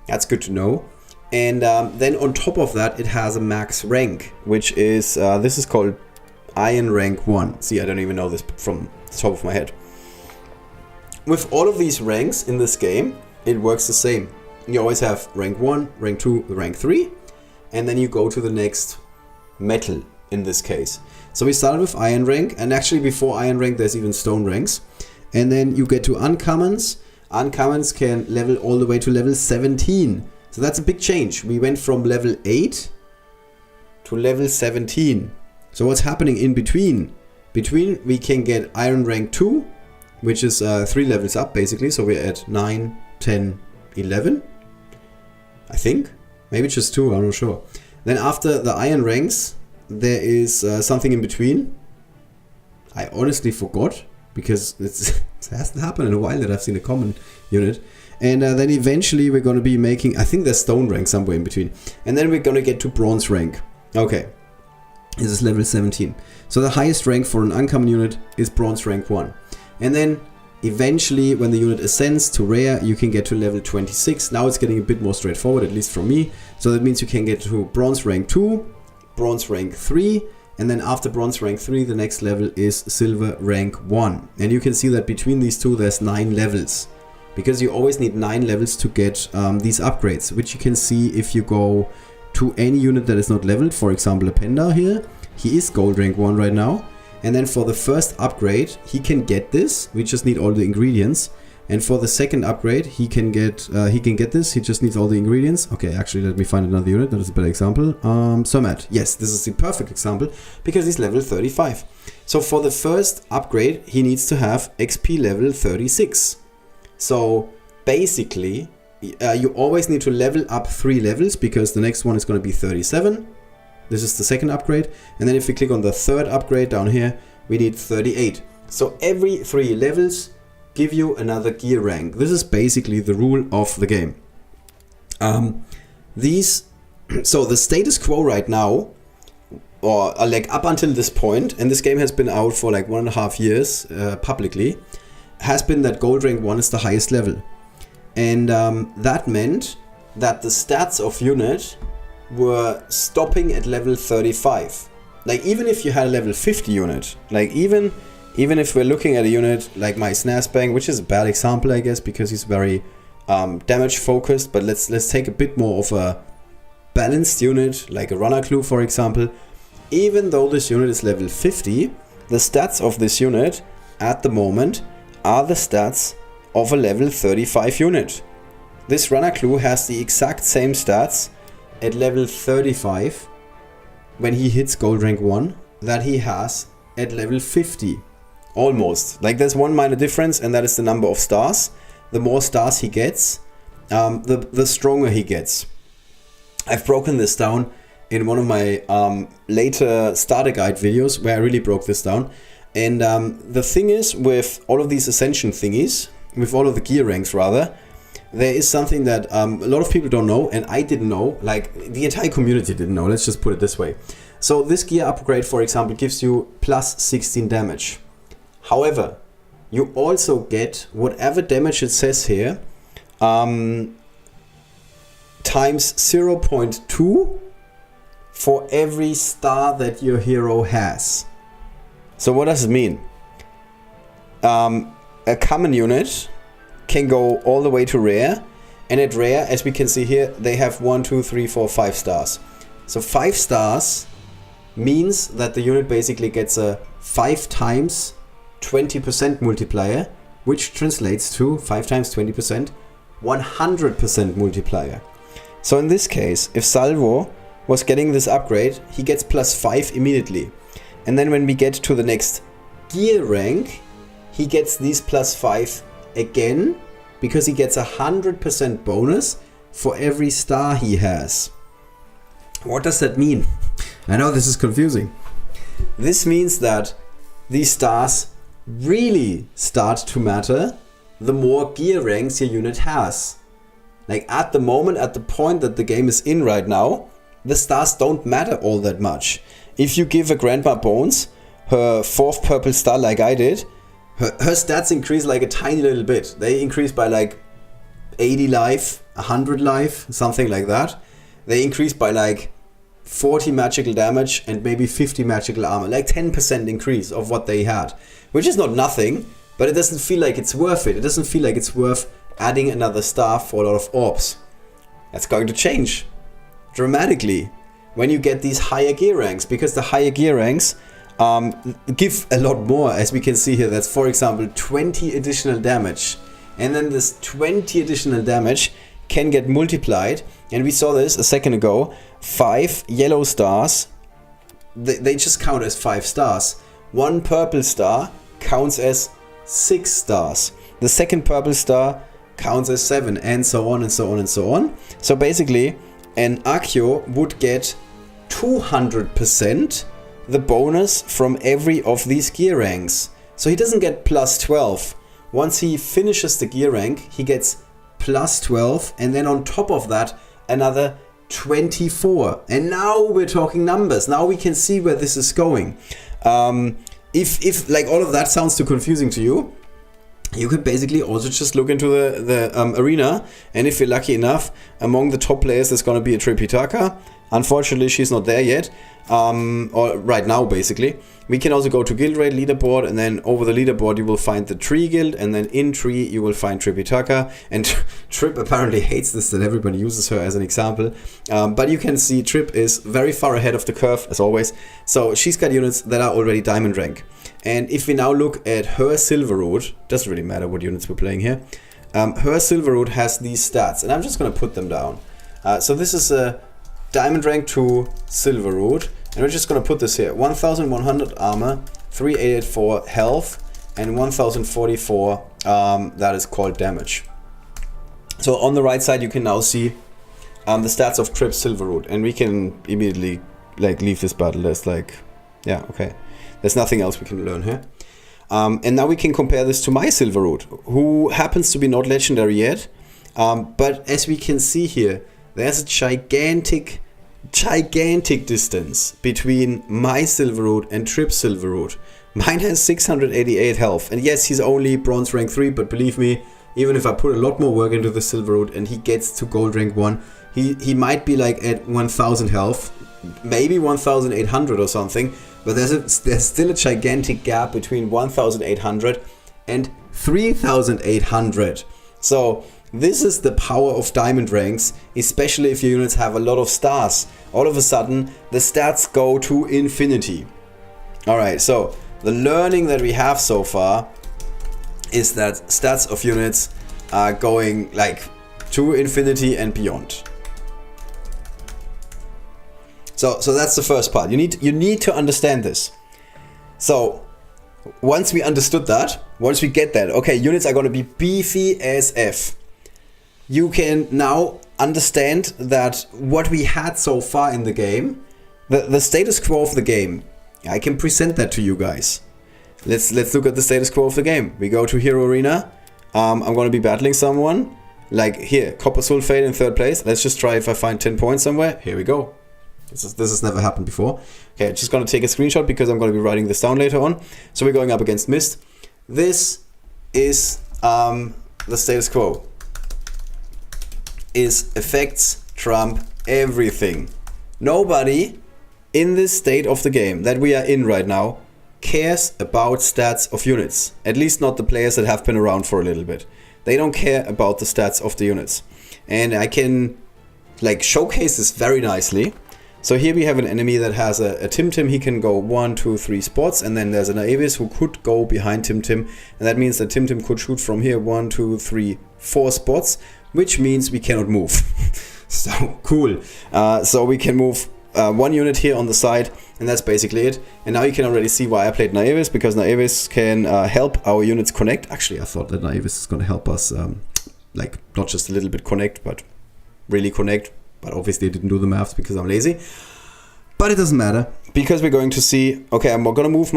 That's good to know. And then on top of that, it has a max rank, which is, this is called Iron Rank 1. See, I don't even know this from the top of my head. With all of these ranks in this game, it works the same. You always have rank 1, rank 2, rank 3, and then you go to the next metal in this case. So we started with Iron Rank, and actually before Iron Rank there's even Stone ranks. And then you get to Uncommons. Uncommons can level all the way to level 17. So that's a big change. We went from level 8 to level 17. So what's happening in between? Between we can get Iron Rank 2, which is 3 levels up basically. So we're at 9, 10, 11. I think. Maybe just 2, I'm not sure. Then after the Iron Ranks, there is something in between. I honestly forgot, because it hasn't happened in a while that I've seen a common unit. And then eventually we're going to be making, I think there's Stone rank somewhere in between. And then we're going to get to Bronze rank. Okay, this is level 17. So the highest rank for an uncommon unit is Bronze rank 1. And then eventually when the unit ascends to rare, you can get to level 26. Now it's getting a bit more straightforward, at least for me. So that means you can get to Bronze rank 2, Bronze rank 3, and then after Bronze rank 3, the next level is Silver rank 1. And you can see that between these two, there's 9 levels. Because you always need 9 levels to get these upgrades, which you can see if you go to any unit that is not leveled. For example, a Pendar here. He is Gold rank 1 right now. And then for the first upgrade, he can get this. We just need all the ingredients. And for the second upgrade, he can get this. He just needs all the ingredients. Okay, actually, let me find another unit. That is a better example. Surmat. Yes, this is the perfect example because he's level 35. So for the first upgrade, he needs to have XP level 36. So basically, you always need to level up 3 levels because the next one is going to be 37. This is the second upgrade. And then if we click on the third upgrade down here, we need 38. So every 3 levels give you another gear rank. This is basically the rule of the game. So the status quo right now, or like up until this point, and this game has been out for like 1.5 years publicly, has been that Gold rank 1 is the highest level. And that meant that the stats of unit were stopping at level 35. Like even if you had a level 50 unit, like even if we're looking at a unit like my Snazbang, which is a bad example I guess because he's very damage focused, but let's take a bit more of a balanced unit like a runner clue for example. Even though this unit is level 50, the stats of this unit at the moment are the stats of a level 35 unit. This runner clue has the exact same stats at level 35 when he hits gold rank 1 that he has at level 50. Almost. Like there's one minor difference, and that is the number of stars. The more stars he gets, the stronger he gets. I've broken this down in one of my later starter guide videos where I really broke this down. And the thing is, with all of these ascension thingies, with all of the gear ranks rather, there is something that a lot of people don't know, and I didn't know, like the entire community didn't know, let's just put it this way. So this gear upgrade, for example, gives you plus 16 damage. However, you also get whatever damage it says here, times 0.2 for every star that your hero has. So what does it mean? A common unit can go all the way to rare, and at rare, as we can see here, they have 1, 2, 3, 4, 5 stars. So 5 stars means that the unit basically gets a 5 times 20% multiplier, which translates to 5 times 20%, 100% multiplier. So in this case, if Salvo was getting this upgrade, he gets plus 5 immediately. And then when we get to the next gear rank, he gets these plus 5 again, because he gets 100% bonus for every star he has. What does that mean? I know this is confusing. This means that these stars really start to matter the more gear ranks your unit has. Like at the moment, at the point that the game is in right now, the stars don't matter all that much. If you give a Grandma Bones her 4th purple star like I did, her stats increase like a tiny little bit. They increase by like 80 life, 100 life, something like that. They increase by like 40 magical damage and maybe 50 magical armor, like 10% increase of what they had, which is not nothing, but it doesn't feel like it's worth it. It doesn't feel like it's worth adding another star for a lot of orbs. That's going to change dramatically when you get these higher gear ranks, because the higher gear ranks give a lot more, as we can see here. That's, for example, 20 additional damage, and then this 20 additional damage can get multiplied, and we saw this a second ago. 5 yellow stars, they just count as 5 stars. 1 purple star counts as 6 stars. The second purple star counts as 7, and so on and so on and so on. So basically an Accio would get 200% the bonus from every of these gear ranks. So he doesn't get plus 12. Once he finishes the gear rank, he gets plus 12, and then on top of that another 24. And now we're talking numbers. Now we can see where this is going. If like all of that sounds too confusing to you, you could basically also just look into the arena, and if you're lucky enough, among the top players there's going to be a Tripitaka. Unfortunately, she's not there yet, or right now basically. We can also go to guild raid leaderboard, and then over the leaderboard you will find the tree guild, and then in tree you will find Tripitaka. And Trip apparently hates this, that everybody uses her as an example, but you can see Trip is very far ahead of the curve as always. So she's got units that are already diamond rank. And if we now look at her silver route, doesn't really matter what units we're playing here, her silver route has these stats, and I'm just going to put them down. So this is a diamond rank 2 silver route, and we're just going to put this here: 1100 armor, 3884 health, and 1044 that is called damage. So on the right side you can now see the stats of Trip's silver route, and we can immediately like leave this battle. There's like, yeah, okay, there's nothing else we can learn here. And now we can compare this to my silver route, who happens to be not legendary yet, but as we can see here, there's a gigantic distance between my silver route and Trip's silver route. Mine has 688 health, and yes, he's only bronze rank 3, but believe me, even if I put a lot more work into the silver root and he gets to gold rank 1, he might be like at 1000 health, maybe 1800 or something, but there's still a gigantic gap between 1800 and 3800. So this is the power of diamond ranks, especially if your units have a lot of stars. All of a sudden the stats go to infinity. Alright, so the learning that we have so far is that stats of units are going like to infinity and beyond. So that's the first part. You need to understand this. So once we understood that, once we get that, okay, units are going to be beefy as F. You can now understand that what we had so far in the game, the status quo of the game, I can present that to you guys. Let's look at the status quo of the game. We go to Hero Arena. I'm going to be battling someone. Like here, Copper Sulfate in 3rd place. Let's just try if I find 10 points somewhere. Here we go. This has never happened before. Okay, just going to take a screenshot because I'm going to be writing this down later on. So we're going up against Mist. This is the status quo. Is effects trump everything. Nobody in this state of the game that we are in right now cares about stats of units. At least not the players that have been around for a little bit. They don't care about the stats of the units. And I can like showcase this very nicely. So here we have an enemy that has a Tim. He can go 1, 2, 3 spots, and then there's an Avis who could go behind Tim, and that means that Tim could shoot from here 1, 2, 3, 4 spots, which means we cannot move. So cool. So we can move 1 unit here on the side, and that's basically it. And now you can already see why I played Naevis, because Naevis can help our units connect. Actually, I thought that Naevis is going to help us, like not just a little bit connect, but really connect. But obviously I didn't do the maths because I'm lazy. But it doesn't matter, because we're going to see. Okay, I'm gonna move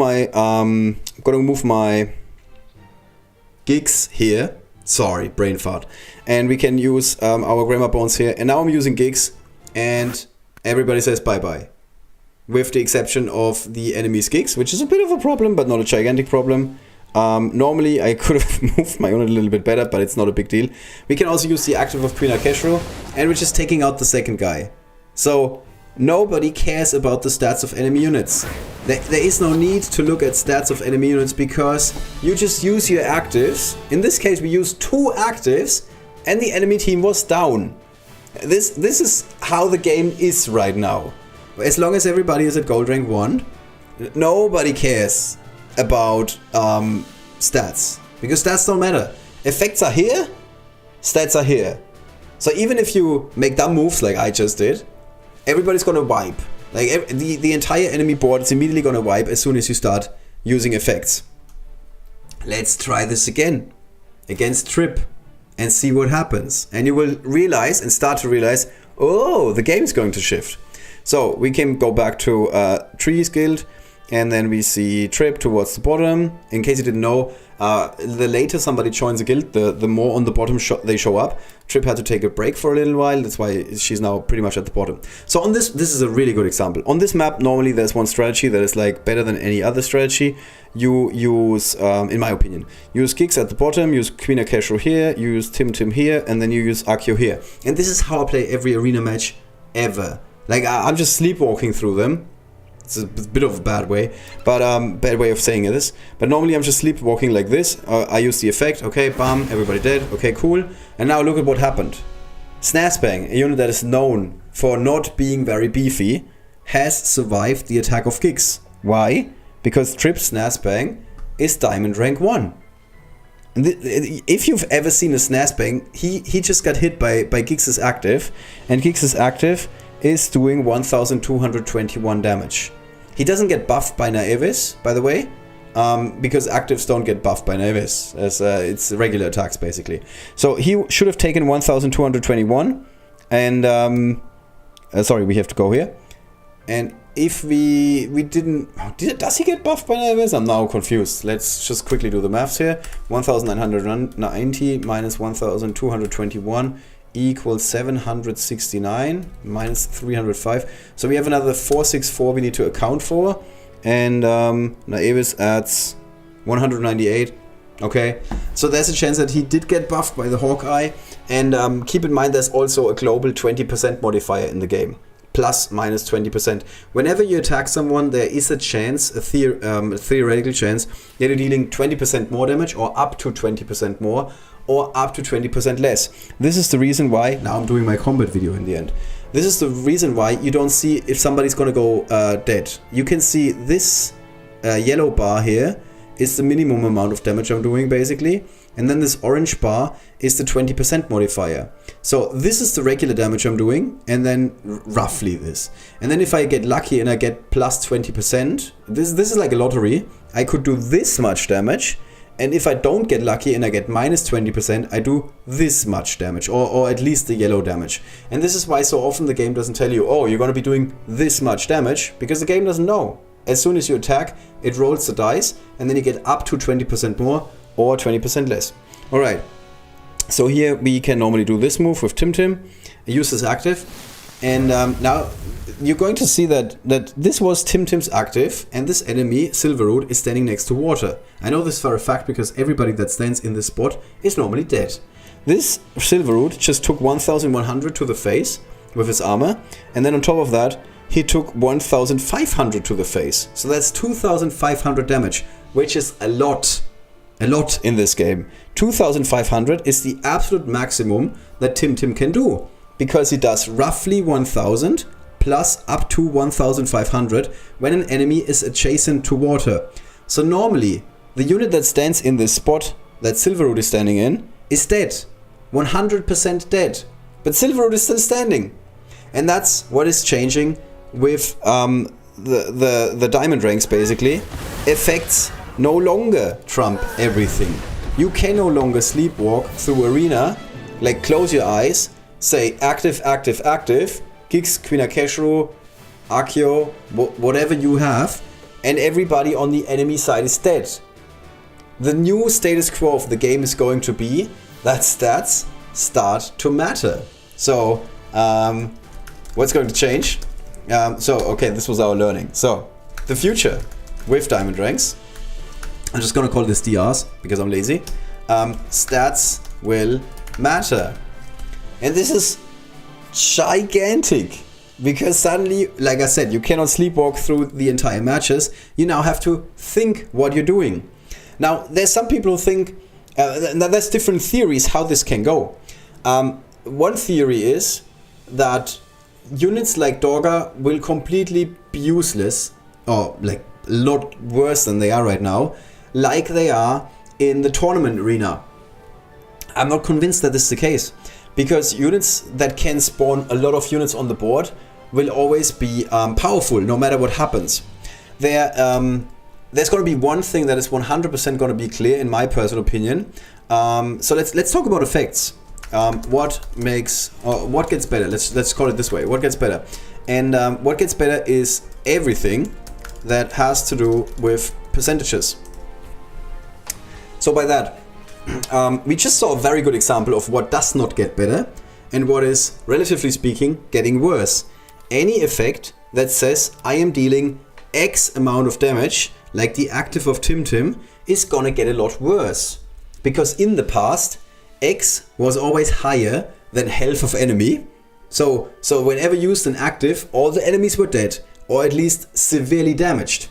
my gigs here. Sorry, brain fart. And we can use our grammar bones here. And now I'm using gigs, and everybody says bye bye, with the exception of the enemy's gigs, which is a bit of a problem, but not a gigantic problem. Normally I could have moved my unit a little bit better, but it's not a big deal. We can also use the active of Queen Aceshru, and we're just taking out the second guy. So nobody cares about the stats of enemy units. There is no need to look at stats of enemy units, because you just use your actives. In this case we used 2 actives and the enemy team was down. This is how the game is right now. As long as everybody is at gold rank 1, nobody cares about stats, because stats don't matter. Effects are here, stats are here. So even if you make dumb moves like I just did, everybody's gonna wipe. Like the entire enemy board is immediately gonna wipe as soon as you start using effects. Let's try this again against Trip and see what happens. And you will realize and start to realize, oh, the game's going to shift. So we can go back to Trees Guild, and then we see Trip towards the bottom. In case you didn't know, the later somebody joins a guild, the more on the bottom they show up. Trip had to take a break for a little while. That's why she's now pretty much at the bottom. So on this is a really good example. On this map, normally there's one strategy that is like better than any other strategy. You use, in my opinion, use Giggs at the bottom, use Queen Aceshru here, use Tim here, and then you use Akio here. And this is how I play every arena match ever. Like I'm just sleepwalking through them. It's a bit of a bad way, but bad way of saying this. But normally I'm just sleepwalking like this. I use the effect. Okay, bam, everybody dead. Okay, cool. And now look at what happened. Snazbang, a unit that is known for not being very beefy, has survived the attack of Giggs. Why? Because Trip Snazbang is Diamond rank 1. And if you've ever seen a Snazbang, he just got hit by Giggs' active, and Giggs' active is doing 1221 damage. He doesn't get buffed by Naevis, by the way, because actives don't get buffed by Naevis, as it's regular attacks basically. So he should have taken 1221, and sorry, we have to go here. And if we didn't, does he get buffed by Naevis? I'm now confused. Let's just quickly do the maths here. 1990 minus 1221 equals 769 minus 305. So we have another 464 we need to account for, and Naevis adds 198. Okay, So there's a chance that he did get buffed by the Hawkeye. And keep in mind there's also a global 20% modifier in the game. Plus minus 20%. Whenever you attack someone, there is a chance, a theoretical chance, that you're dealing 20% more damage, or up to 20% more, or up to 20% less. This is the reason why, now I'm doing my combat video in the end. This is the reason why you don't see if somebody's gonna go dead. You can see this yellow bar here is the minimum amount of damage I'm doing basically. And then this orange bar is the 20% modifier. So this is the regular damage I'm doing, and then roughly this. And then if I get lucky and I get plus 20%, this is like a lottery. I could do this much damage. And if I don't get lucky and I get minus 20%, I do this much damage, or at least the yellow damage. And this is why so often the game doesn't tell you, oh, you're going to be doing this much damage, because the game doesn't know. As soon as you attack, it rolls the dice, and then you get up to 20% more or 20% less. Alright, so here we can normally do this move with Tim, use this active, and now you're going to see that this was Tim's active, and this enemy, Silverroot, is standing next to water. I know this for a fact because everybody that stands in this spot is normally dead. This Silverroot just took 1100 to the face with his armor, and then on top of that, he took 1500 to the face. So that's 2500 damage, which is a lot in this game. 2500 is the absolute maximum that Tim can do, because he does roughly 1000 plus up to 1500 when an enemy is adjacent to water. So normally, the unit that stands in this spot that Silverroot is standing in is dead. 100% dead. But Silverroot is still standing. And that's what is changing with the diamond ranks basically. Effects no longer trump everything. You can no longer sleepwalk through arena, like close your eyes, say active, active, active, Gix, Queen Aceshru, Akio, whatever you have, and everybody on the enemy side is dead. The new status quo of the game is going to be that stats start to matter. So, what's going to change? Okay, this was our learning. So, the future with diamond ranks, I'm just gonna call this DRs because I'm lazy. Stats will matter. And this is gigantic, because suddenly, like I said, you cannot sleepwalk through the entire matches. You now have to think what you're doing. Now, there's some people who think, there's different theories how this can go. One theory is that units like Dorga will completely be useless, or like a lot worse than they are right now, like they are in the tournament arena. I'm not convinced that this is the case, because units that can spawn a lot of units on the board will always be powerful no matter what happens. There's going to be one thing that is 100% going to be clear in my personal opinion. So let's talk about effects. What gets better? Let's call it this way. What gets better? And what gets better is everything that has to do with percentages. So by that, we just saw a very good example of what does not get better and what is, relatively speaking, getting worse. Any effect that says I am dealing X amount of damage, like the active of Tim, is gonna get a lot worse. Because in the past, X was always higher than health of enemy. So whenever used an active, all the enemies were dead, or at least severely damaged.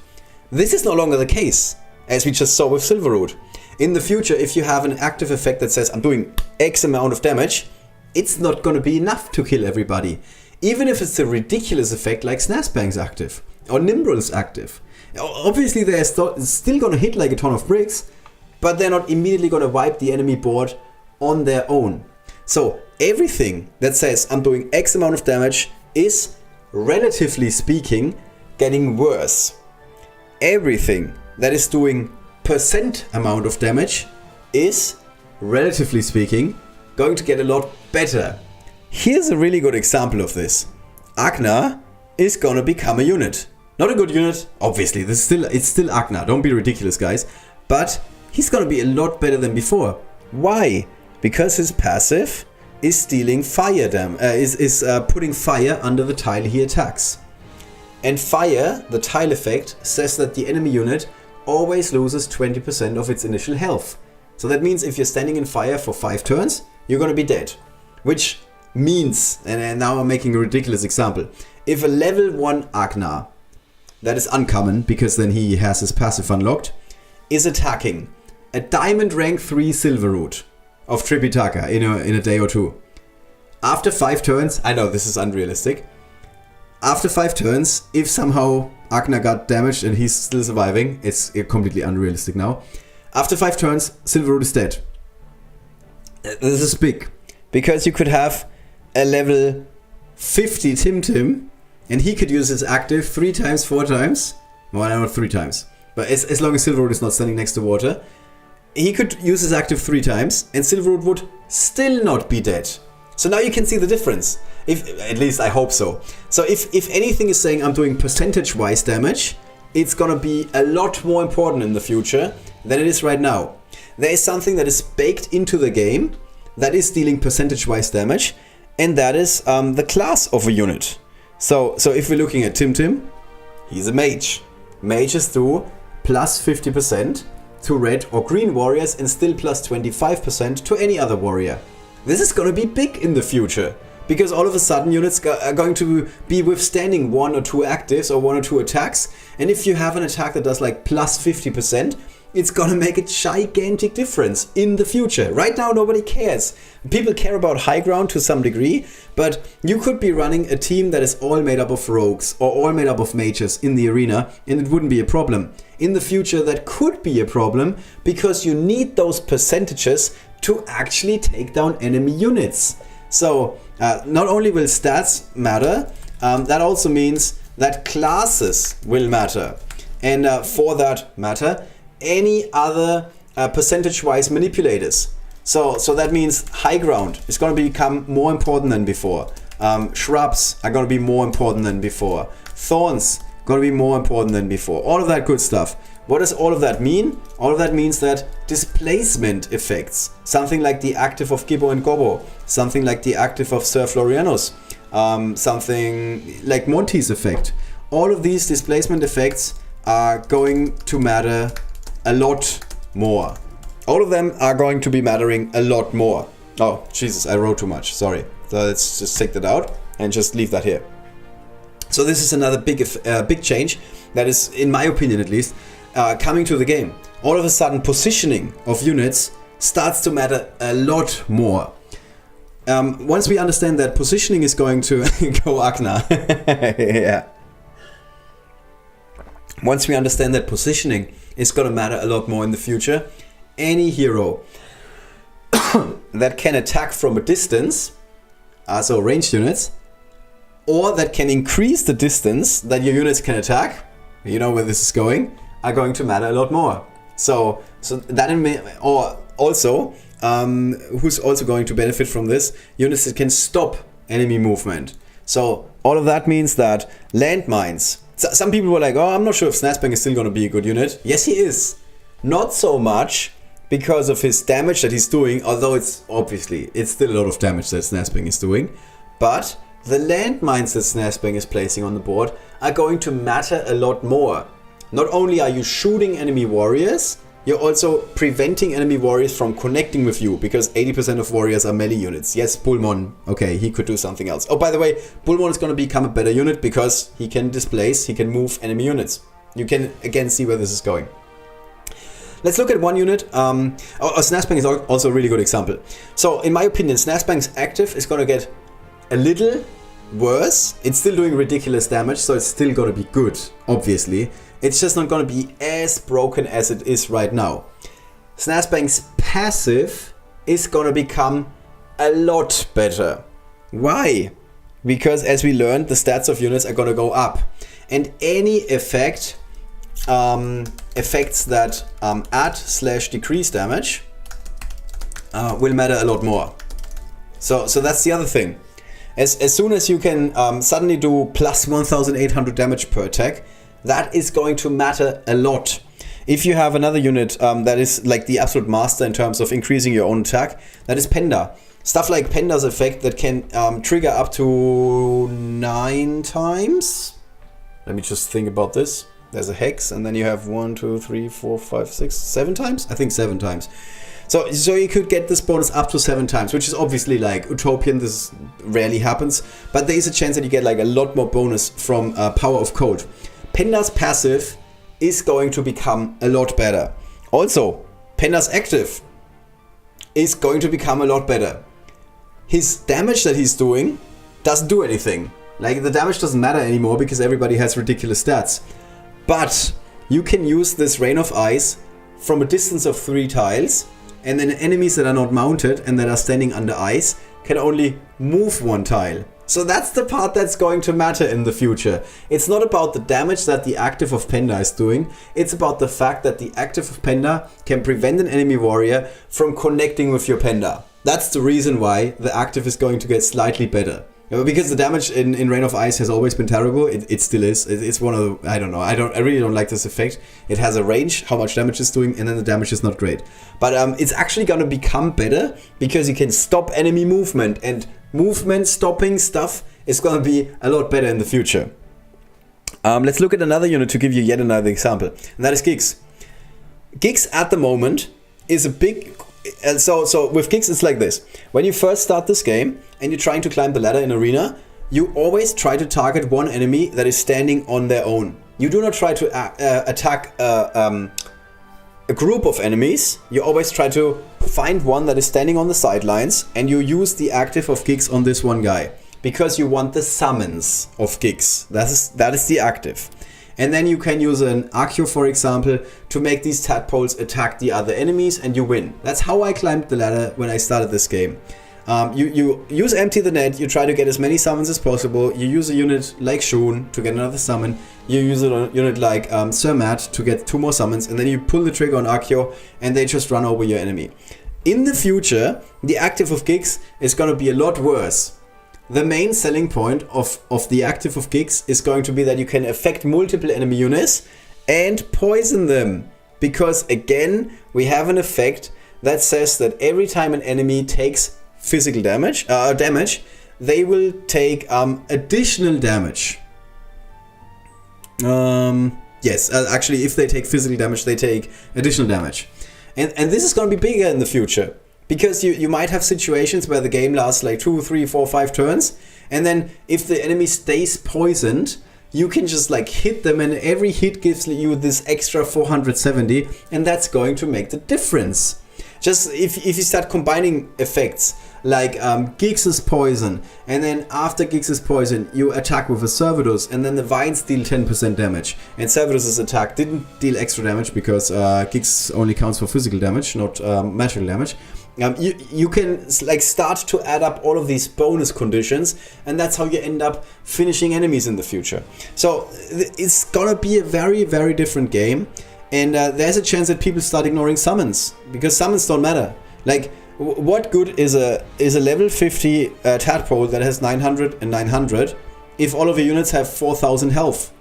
This is no longer the case, as we just saw with Silverroot. In the future, if you have an active effect that says I'm doing X amount of damage, it's not going to be enough to kill everybody. Even if it's a ridiculous effect like Snazbang's active, or Nimbrel's active. Obviously they're still going to hit like a ton of bricks, but they're not immediately going to wipe the enemy board on their own. So everything that says I'm doing X amount of damage is, relatively speaking, getting worse. Everything that is doing percent amount of damage is, relatively speaking, going to get a lot better. Here's a really good example of this. Agna is gonna become a unit. Not a good unit, obviously, it's still Agna, don't be ridiculous guys, but he's gonna be a lot better than before. Why? Because his passive is stealing fire is putting fire under the tile he attacks. And fire, the tile effect, says that the enemy unit always loses 20% of its initial health. So that means if you're standing in fire for 5 turns, you're gonna be dead. Which means, and now I'm making a ridiculous example, if a level 1 Agnar, that is uncommon because then he has his passive unlocked, is attacking a diamond rank 3 silver root of Tripitaka in a day or two. After 5 turns, I know this is unrealistic. After 5 turns, if somehow Agnar got damaged and he's still surviving, it's completely unrealistic now. After 5 turns, silver root is dead. This is big. Because you could have a level 50 Tim, and he could use his active 3 times, 4 times. Well, not 3 times. But as long as silver root is not standing next to water, he could use his active 3 times, and silver root would still not be dead. So now you can see the difference. At least I hope so. So if anything is saying I'm doing percentage-wise damage, it's gonna be a lot more important in the future than it is right now. There is something that is baked into the game that is dealing percentage-wise damage, and that is the class of a unit. So if we're looking at Tim, he's a mage. Mages do plus 50% to red or green warriors and still plus 25% to any other warrior. This is gonna be big in the future, because all of a sudden units are going to be withstanding 1 or 2 actives or 1 or 2 attacks, and if you have an attack that does like plus 50%, it's gonna make a gigantic difference in the future. Right now nobody cares. People care about high ground to some degree, but you could be running a team that is all made up of rogues or all made up of mages in the arena, and it wouldn't be a problem. In the future that could be a problem, because you need those percentages to actually take down enemy units. So not only will stats matter, that also means that classes will matter. And for that matter, any other percentage-wise manipulators. So that means high ground is going to become more important than before. Shrubs are going to be more important than before. Thorns going to be more important than before. All of that good stuff. What does all of that mean? All of that means that displacement effects, something like the active of Gibbo and Gobbo, something like the active of Sir Florianus, something like Monty's effect. All of these displacement effects are going to matter a lot more. All of them are going to be mattering a lot more. Oh, Jesus, I wrote too much. Sorry. So let's just take that out and just leave that here. So this is another big change that is, in my opinion at least, coming to the game. All of a sudden, positioning of units starts to matter a lot more. Once we understand that positioning is going to go Agnar. Yeah. Once we understand that positioning is going to matter a lot more in the future, any hero that can attack from a distance, so ranged units, or that can increase the distance that your units can attack, you know where this is going, are going to matter a lot more. So that, or also, who's also going to benefit from this? Units that can stop enemy movement. So all of that means that landmines. Some people were like, oh, I'm not sure if Snazbang is still going to be a good unit. Yes, he is. Not so much because of his damage that he's doing, although it's still a lot of damage that Snazbang is doing. But the landmines that Snazbang is placing on the board are going to matter a lot more. Not only are you shooting enemy warriors, you're also preventing enemy warriors from connecting with you, because 80% of warriors are melee units. Yes, Bullmon, okay, he could do something else. Oh, by the way, Bullmon is going to become a better unit because he can displace, he can move enemy units. You can again see where this is going. Let's look at one unit. Snazbang is also a really good example. So in my opinion, Snazbang's active is going to get a little worse. It's still doing ridiculous damage, so it's still going to be good, obviously. It's just not going to be as broken as it is right now. Snazbang's passive is going to become a lot better. Why? Because as we learned, the stats of units are going to go up. And any effect, effects that add/decrease damage will matter a lot more. So that's the other thing. As soon as you can suddenly do plus 1800 damage per attack, that is going to matter a lot. If you have another unit that is like the absolute master in terms of increasing your own attack, that is Penda. Stuff like Penda's effect that can trigger up to 9 times. Let me just think about this. There's a hex, and then you have 1, 2, 3, 4, 5, 6, 7 times? I think 7 times. So you could get this bonus up to 7 times, which is obviously like utopian. This rarely happens, but there is a chance that you get like a lot more bonus from Power of Code. Penda's passive is going to become a lot better. Also, Penda's active is going to become a lot better. His damage that he's doing doesn't do anything. Like, the damage doesn't matter anymore because everybody has ridiculous stats. But you can use this Rain of Ice from a distance of 3 tiles, and then enemies that are not mounted and that are standing under ice can only move 1 tile. So that's the part that's going to matter in the future. It's not about the damage that the active of Penda is doing. It's about the fact that the active of Penda can prevent an enemy warrior from connecting with your Penda. That's the reason why the active is going to get slightly better. Because the damage in Rain of Ice has always been terrible. It still is. It's one of the, I don't know. I really don't like this effect. It has a range, how much damage it's doing, and then the damage is not great. But it's actually going to become better because you can stop enemy movement, and movement stopping stuff is going to be a lot better in the future. Let's look at another unit to give you yet another example, and that is Giggs. Giggs at the moment is a big... So with Giggs it's like this. When you first start this game and you're trying to climb the ladder in arena, you always try to target one enemy that is standing on their own. You do not try to attack a group of enemies. You always try to find one that is standing on the sidelines, and you use the active of Giggs on this one guy because you want the summons of Giggs. That is the active. And then you can use an Accio, for example, to make these tadpoles attack the other enemies, and you win. That's how I climbed the ladder when I started this game. You use Empty the Net, you try to get as many summons as possible. You use a unit like Shun to get another summon. You use a unit like Sir Matt to get 2 more summons, and then you pull the trigger on Accio, and they just run over your enemy. In the future, the active of Giggs is going to be a lot worse. The main selling point of the active of Giggs is going to be that you can affect multiple enemy units and poison them. Because again, we have an effect that says that every time an enemy takes physical damage, they will take additional damage. Yes, actually, if they take physical damage, they take additional damage. And this is going to be bigger in the future. Because you might have situations where the game lasts like 2, 3, 4, 5 turns, and then if the enemy stays poisoned, you can just like hit them, and every hit gives you this extra 470, and that's going to make the difference. Just if you start combining effects like Giggs' poison, and then after Giggs' poison you attack with a Servidus, and then the vines deal 10% damage, and Servidus' attack didn't deal extra damage because Giggs only counts for physical damage, not magical damage. You can like start to add up all of these bonus conditions, and that's how you end up finishing enemies in the future. So it's gonna be a very, very different game, and there's a chance that people start ignoring summons because summons don't matter. Like, what good is a level 50 tadpole that has 900 and 900 if all of your units have 4,000 health?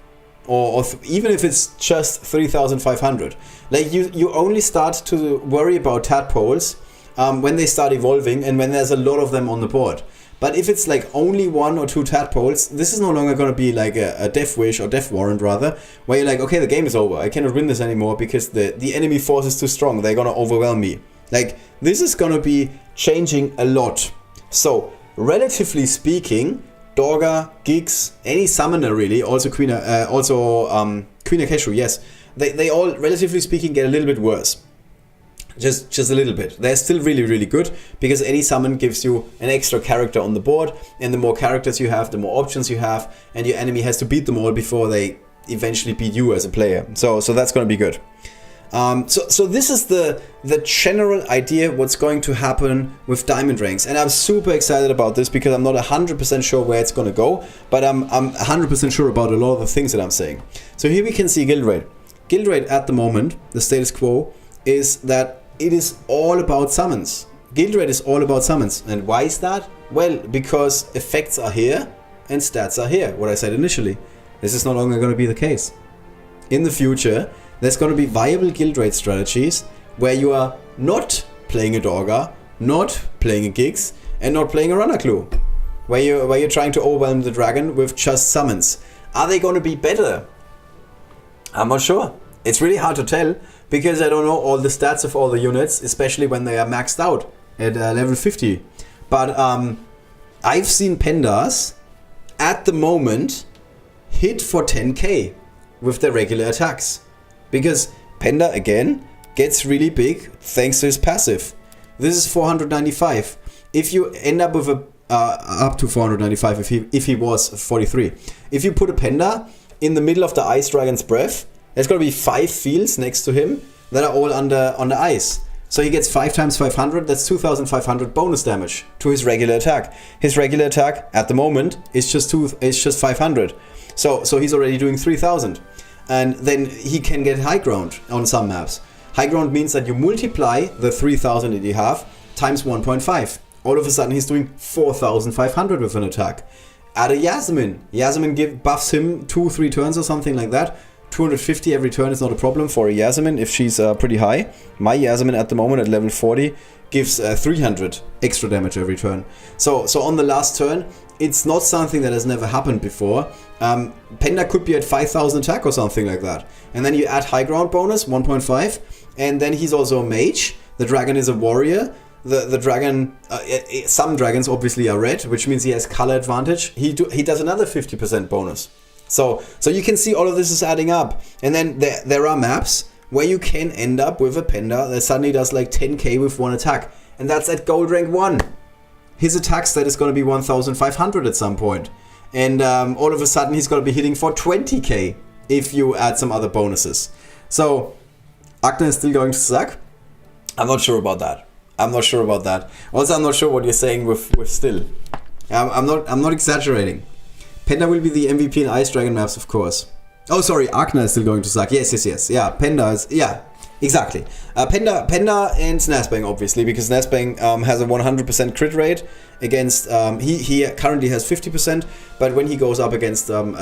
Or even if it's just 3,500. Like, you only start to worry about tadpoles when they start evolving and when there's a lot of them on the board. But if it's like only 1 or 2 tadpoles, this is no longer going to be like a death wish or death warrant rather, where you're like, okay, the game is over, I cannot win this anymore because the enemy force is too strong, they're going to overwhelm me. Like, this is going to be changing a lot. So, relatively speaking, Dorga, Giggs, any summoner really, also Queen Aceshru, yes, they all, relatively speaking, get a little bit worse. Just a little bit. They're still really, really good because any summon gives you an extra character on the board, and the more characters you have, the more options you have, and your enemy has to beat them all before they eventually beat you as a player. So that's going to be good. So this is the general idea what's going to happen with diamond ranks, and I'm super excited about this because I'm not 100% sure where it's going to go, but I'm 100% sure about a lot of the things that I'm saying. So here we can see guild rate. Guild rate at the moment, the status quo, is that it is all about summons. Guild rate is all about summons. And why is that? Well, because effects are here and stats are here, what I said initially. This is no longer going to be the case. In the future, there's going to be viable guild rate strategies where you are not playing a Dorga, not playing a Giggs, and not playing a Runner Clue. Where you're trying to overwhelm the dragon with just summons. Are they going to be better? I'm not sure. It's really hard to tell because I don't know all the stats of all the units, especially when they are maxed out at level 50. But I've seen Pandas at the moment hit for 10k with their regular attacks, because Panda again gets really big thanks to his passive. This is 495. If you end up with a up to 495 if he was 43. If you put a Panda in the middle of the Ice Dragon's breath, there's going to be 5 fields next to him that are all on the ice. So he gets 5 times 500, that's 2500 bonus damage to his regular attack. His regular attack at the moment is just 500. So he's already doing 3000. And then he can get high ground on some maps. High ground means that you multiply the 3000 that you have times 1.5. All of a sudden he's doing 4500 with an attack. Add a Yasmin buffs him 2-3 turns or something like that. 250 every turn is not a problem for a Yasmin if she's pretty high. My Yasmin at the moment at level 40 gives 300 extra damage every turn. So on the last turn, it's not something that has never happened before. Panda could be at 5000 attack or something like that. And then you add high ground bonus, 1.5. And then he's also a mage. The dragon is a warrior. The dragon, some dragons obviously are red, which means he has color advantage. He does another 50% bonus. So you can see all of this is adding up. And then there are maps where you can end up with a Panda that suddenly does like 10k with one attack. And that's at gold rank 1. His attack stat is going to be 1500 at some point. And all of a sudden he's going to be hitting for 20k if you add some other bonuses. So Agna is still going to suck? I'm not sure about that. Also, I'm not sure what you're saying with still. I'm not exaggerating. Panda will be the MVP in Ice Dragon maps, of course. Oh, sorry, Agna is still going to suck. Yes. Yeah, Panda is... Yeah, exactly. Panda and Snazbang, obviously, because Snazbang has a 100% crit rate against... He currently has 50%, but when he goes up against an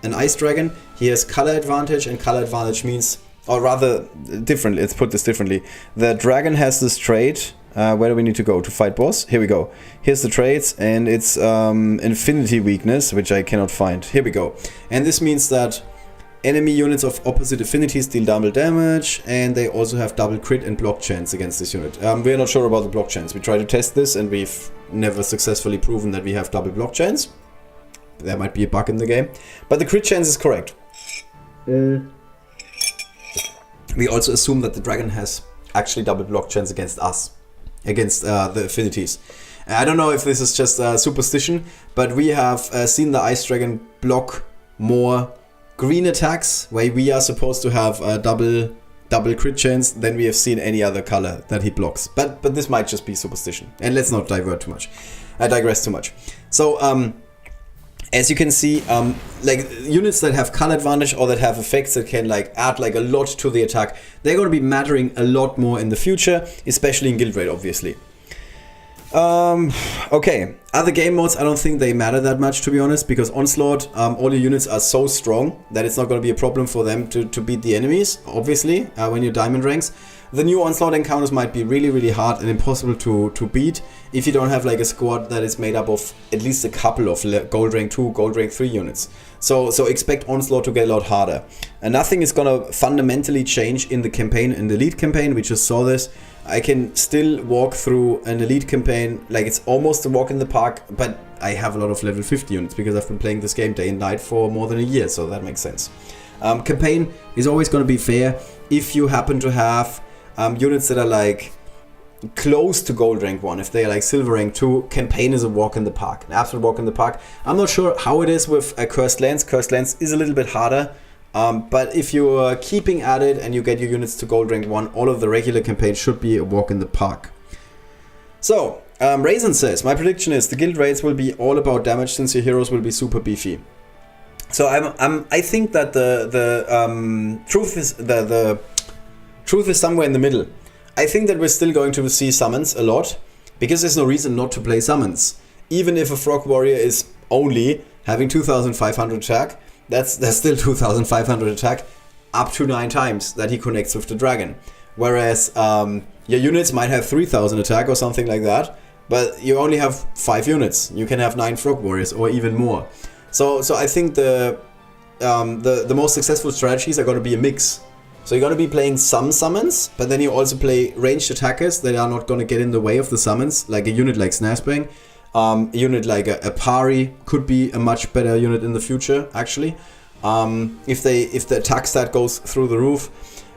Ice Dragon, he has color advantage, and color advantage means... Or rather, different. Let's put this differently. The dragon has this trait... where do we need to go? To fight boss? Here we go. Here's the traits, and it's infinity weakness, which I cannot find. Here we go. And this means that enemy units of opposite affinities deal double damage, and they also have double crit and block chance against this unit. We're not sure about the block chance. We tried to test this, and we've never successfully proven that we have double block chance. There might be a bug in the game. But the crit chance is correct. We also assume that the dragon has actually double block chance against us. Against the affinities. I don't know if this is just superstition, but we have seen the Ice Dragon block more green attacks, where we are supposed to have a double crit chance, than we have seen any other color that he blocks. But this might just be superstition. And let's not digress too much. So as you can see, like units that have color advantage or that have effects that can like add like a lot to the attack, they're going to be mattering a lot more in the future, especially in guild raid, obviously. Okay, other game modes, I don't think they matter that much, to be honest, because Onslaught, all your units are so strong that it's not going to be a problem for them to beat the enemies, obviously, when you're diamond ranks. The new Onslaught encounters might be really hard and impossible to beat if you don't have like a squad that is made up of at least a couple of gold rank 2, gold rank 3 units. So expect Onslaught to get a lot harder. And nothing is gonna fundamentally change in the campaign, in the elite campaign. We just saw this. I can still walk through an elite campaign like it's almost a walk in the park, but I have a lot of level 50 units because I've been playing this game day and night for more than a year, so that makes sense. Campaign is always going to be fair if you happen to have units that are like close to gold rank 1. If they are like silver rank 2, campaign is a walk in the park, an absolute walk in the park. I'm not sure how it is with Cursed Lands. Cursed Lands is a little bit harder, but if you're keeping at it and you get your units to gold rank 1, all of the regular campaign should be a walk in the park. So Raisin says, my prediction is the guild raids will be all about damage since your heroes will be super beefy. So I think that the truth is somewhere in the middle. I think that we're still going to see summons a lot, because there's no reason not to play summons. Even if a frog warrior is only having 2500 attack, that's still 2500 attack up to 9 times that he connects with the dragon. Whereas your units might have 3000 attack or something like that, but you only have 5 units. You can have 9 frog warriors or even more. So I think the most successful strategies are going to be a mix. So you're going to be playing some summons, but then you also play ranged attackers that are not going to get in the way of the summons, like a unit like Snazbang. A unit like a Pari could be a much better unit in the future, actually. If the attack stat goes through the roof.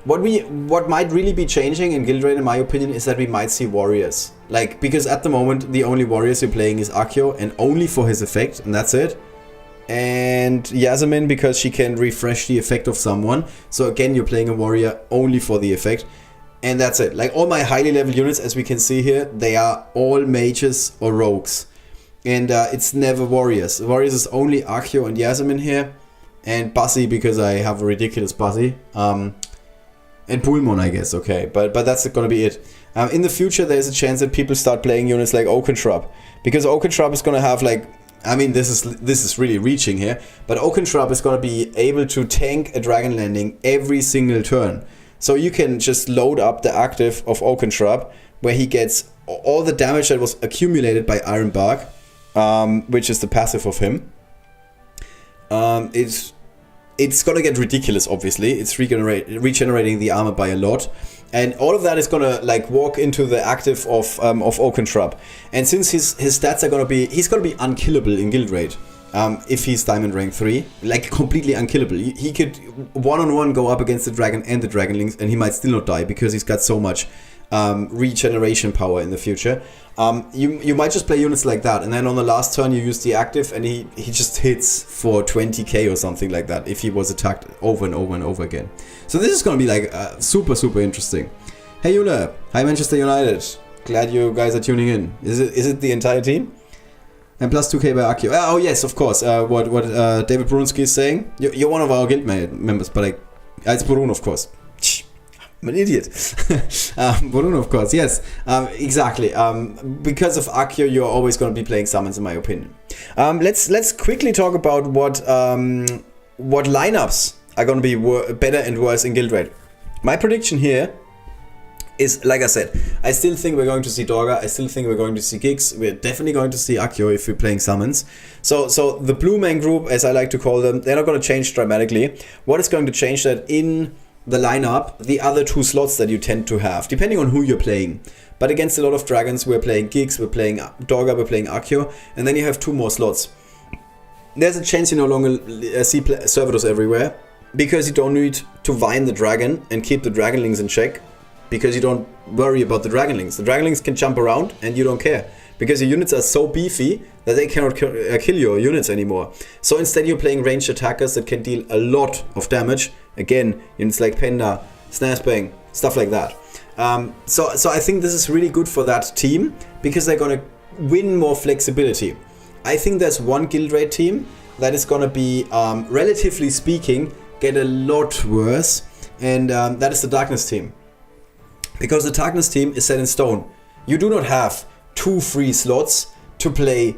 What might really be changing in Guild Raid, in my opinion, is that we might see warriors. Like, because at the moment, the only warriors you're playing is Accio, and only for his effect, and that's it. And Yasmin, because she can refresh the effect of someone. So again, you're playing a warrior only for the effect. And that's it. Like, all my highly leveled units, as we can see here, they are all mages or rogues. And it's never warriors. Warriors is only Accio and Yasmin here. And Bassi, because I have a ridiculous Bassi. And Pulmon, I guess, okay. But that's gonna be it. In the future, there's a chance that people start playing units like Oakentrap. Because Oakentrap is gonna have, like... I mean, this is really reaching here. But Oakentrap is gonna be able to tank a Dragon Landing every single turn. So you can just load up the active of Oakentrap, where he gets all the damage that was accumulated by Ironbark, which is the passive of him. It's gonna get ridiculous, obviously. It's regenerating the armor by a lot. And all of that is gonna like walk into the active of Oakentrap. And since his stats are gonna be... He's gonna be unkillable in Guild Raid. If he's Diamond Rank 3, like completely unkillable. He could one-on-one go up against the dragon and the dragonlings, and he might still not die because he's got so much regeneration power in the future. You might just play units like that, and then on the last turn you use the active, and he just hits for 20k or something like that if he was attacked over and over and over again. So this is going to be like super interesting. Hey Yula, hi Manchester United. Glad you guys are tuning in. Is it the entire team? And plus 2k by Accio. Oh yes, of course. What David Brunsky is saying. You're one of our guild members, but it's Burun, of course. I'm an idiot. Burun, of course. Yes, exactly. Because of Accio, you're always going to be playing summons, in my opinion. Let's quickly talk about what lineups are going to be better and worse in Guild Raid. My prediction here is, like I said, I still think we're going to see Dorga, I still think we're going to see Giggs, we're definitely going to see Accio if we're playing summons. So the Blue Man group, as I like to call them, they're not going to change dramatically. What is going to change that in the lineup, the other two slots that you tend to have, depending on who you're playing. But against a lot of dragons, we're playing Giggs, we're playing Dorga, we're playing Accio, and then you have two more slots. There's a chance you no longer see servitors everywhere, because you don't need to vine the dragon and keep the dragonlings in check. Because you don't worry about the dragonlings. The dragonlings can jump around and you don't care. Because your units are so beefy that they cannot kill your units anymore. So instead you're playing ranged attackers that can deal a lot of damage. Again, units like Penda, Snazbang, stuff like that. So I think this is really good for that team. Because they're going to win more flexibility. I think there's one Guild Raid team that is going to be, relatively speaking, get a lot worse. And that is the Darkness team. Because the Darkness team is set in stone. You do not have 2 free slots to play